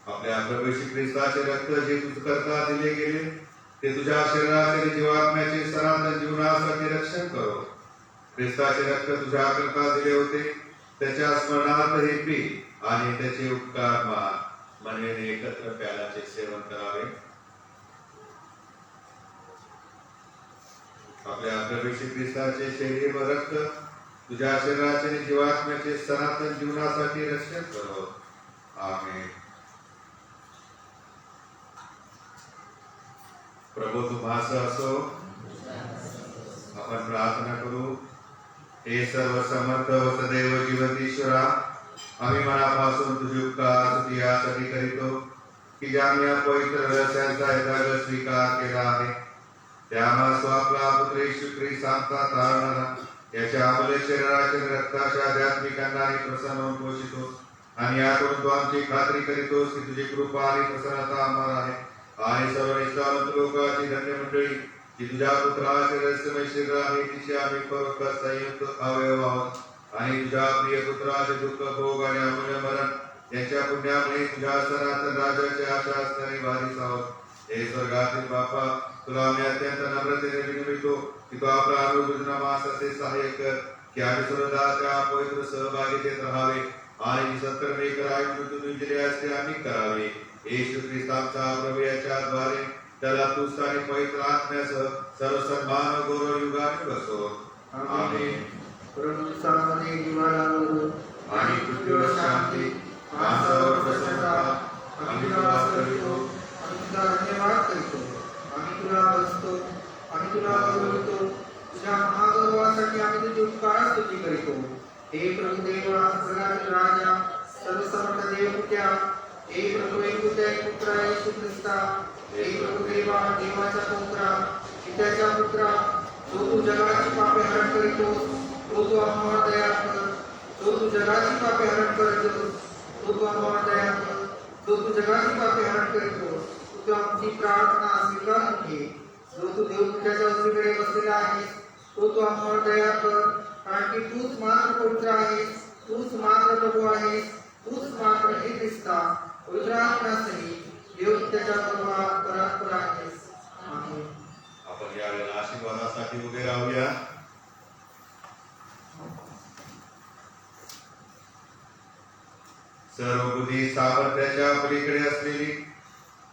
आपल्या प्रभू श्री ख्रिस्ताचे रक्त जे तुझ करता दिले गेले ते तुझ्या शरीराचे आणि जीवात्म्याचे सनातन जीवनासाठी रक्षण करो. ख्रिस्ताचे रक्त तुझ्या करता दिले होते त्याच्या स्मरणार्थ हे पी आणि त्याचे उपकार मान. मंडळीने एकत्र प्यालाचे सेवन करावे. आपल्या प्रभू श्री ख्रिस्ताचे शरीर व रक्त तुझ्या शरीराचे आणि जीवात्म्याचे सनातन जीवनासाठी रक्षण करो. आमेन. प्रभू तुम्हास असो. आपण प्रार्थना करू. हे सर्व समर्थ व सदैव जिवंत ईश्वरा, आम्ही मनापासून तुझे उपकार स्तुती यासाठी करीतो की ज्याने या पवित्र रहस्यांचा यथार्थ स्वीकार केला आहे त्यामुळे आपला पुत्र येशू ख्रिस्त आमचा तारणारा याच्या अमूल्य शरीराचे आणि रक्ताच्या आध्यात्मिक अन्नाने प्रसन्न होऊन पोषितो आणि याकडून तू आमची खात्री करीतोस की तुझी कृपा आणि प्रसन्नता आम्हाला आहे आणि सर्व निष्ठावंत लोकांची धन्य मंडळी की तुझ्या पुत्राचे रहस्यमय शरीर आहे तिचे आम्ही परोक्ष संयुक्त अवयव आहोत आणि तुझ्या प्रिय पुत्राचे दुःख भोग आणि अमूल्य मरण यांच्या पुण्यामुळे तुझ्या सनातन राज्याचे आशा असणारे वारीस आहोत. हे स्वर्गातील बापा, तुला आम्ही अत्यंत नम्रतेने विनवितो की तू आपला अनुग्रहनामास असे सहाय्य कर की आम्ही सर्वदा त्या पवित्र सहभागीतेत राहावे आणि जी सत्कर्मे करावी तुम्ही दिले असते आम्ही करावे. येशू ख्रिस्ताचा प्रभू याच्याद्वारे त्याला तुझ आणि पवित्र आत्म्यासह सर्व सन्मान व गौरव युगाने बसो. आमेन. परंतु सामान्य जीवाला आणि पृथ्वीवर शांती माणसावर प्रसन्नता आम्ही तुला करीतो, आम्ही तुला धन्यवाद करतो, आम्ही तुला बसतो, आम्ही तुला गौरवतो. तुझ्या महागौरवासाठी आम्ही तुझी उपकार स्तुती करीतो. हे प्रभू देवा, सगळ्यातील राजा, सर्वसमर्थ देवपुत्या, हे प्रभू एकपुत्या एक पुत्रा येशू ख्रिस्ता, हे प्रभू देवा, देवाचा पुत्रा, पित्याचा पुत्रा, जो तू जगाची पापे हरण करीतो, तो तू आम्हावर दया कर. जो तू जगाची पापे हरण करतो, तो तू आम्हावर दया कर. जो तू जगाची पापे हरण करतो, तू आमची प्रार्थना स्वीकारून घे. जो तू देवपुत्राच्या उजवीकडे बसलेला आहेस, तो तू आम्हावर दया कर. कारण की तूच मात्र पवित्र आहेस, तूच मात्र प्रभू आहेस, तूच मात्र हे ख्रिस्ता पवित्र आत्म्यासहित देवपुत्राच्या प्रभावात परात्पर आहेस. आमेन. आपण यावेळेला आशीर्वादासाठी उभे राहूया. सर्व बुद्धी सामर्थ्याच्या पलीकडे असलेली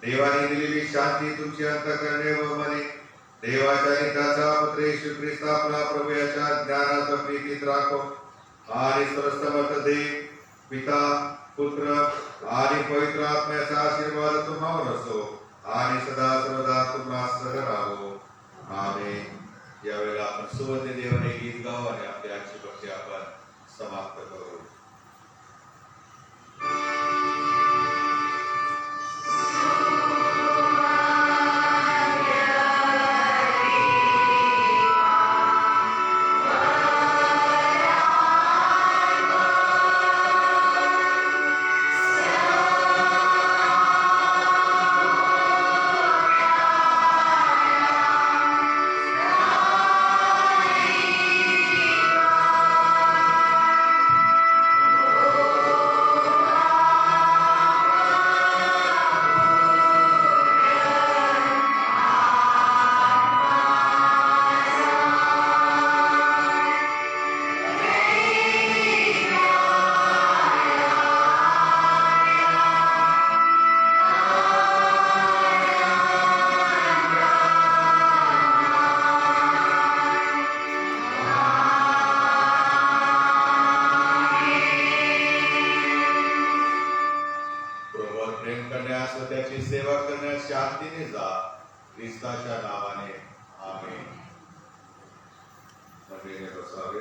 देवाने दिलेली शांती तुमची अंतःकरणे व मने देवाच्या आणि त्याचा पुत्र येशू ख्रिस्त आपला प्रभू याच्या ज्ञानात प्रीतीत राखो आणि सर्वसमर्थ देव पिता पुत्र आणि पवित्र आत्म्याचा आशीर्वाद तुम्हावर असो आणि सदा सर्वदा तुम्हास राहो. आमेन. यावेळेला आपण सुवर्ण देवाने गीत गाऊ आणि आपली आजची भक्ती आपण समाप्त करू. त्याची सेवा करण्यास शांतीने जा. ख्रिस्ताच्या नावाने. आमेन. मंडळीने बसावे.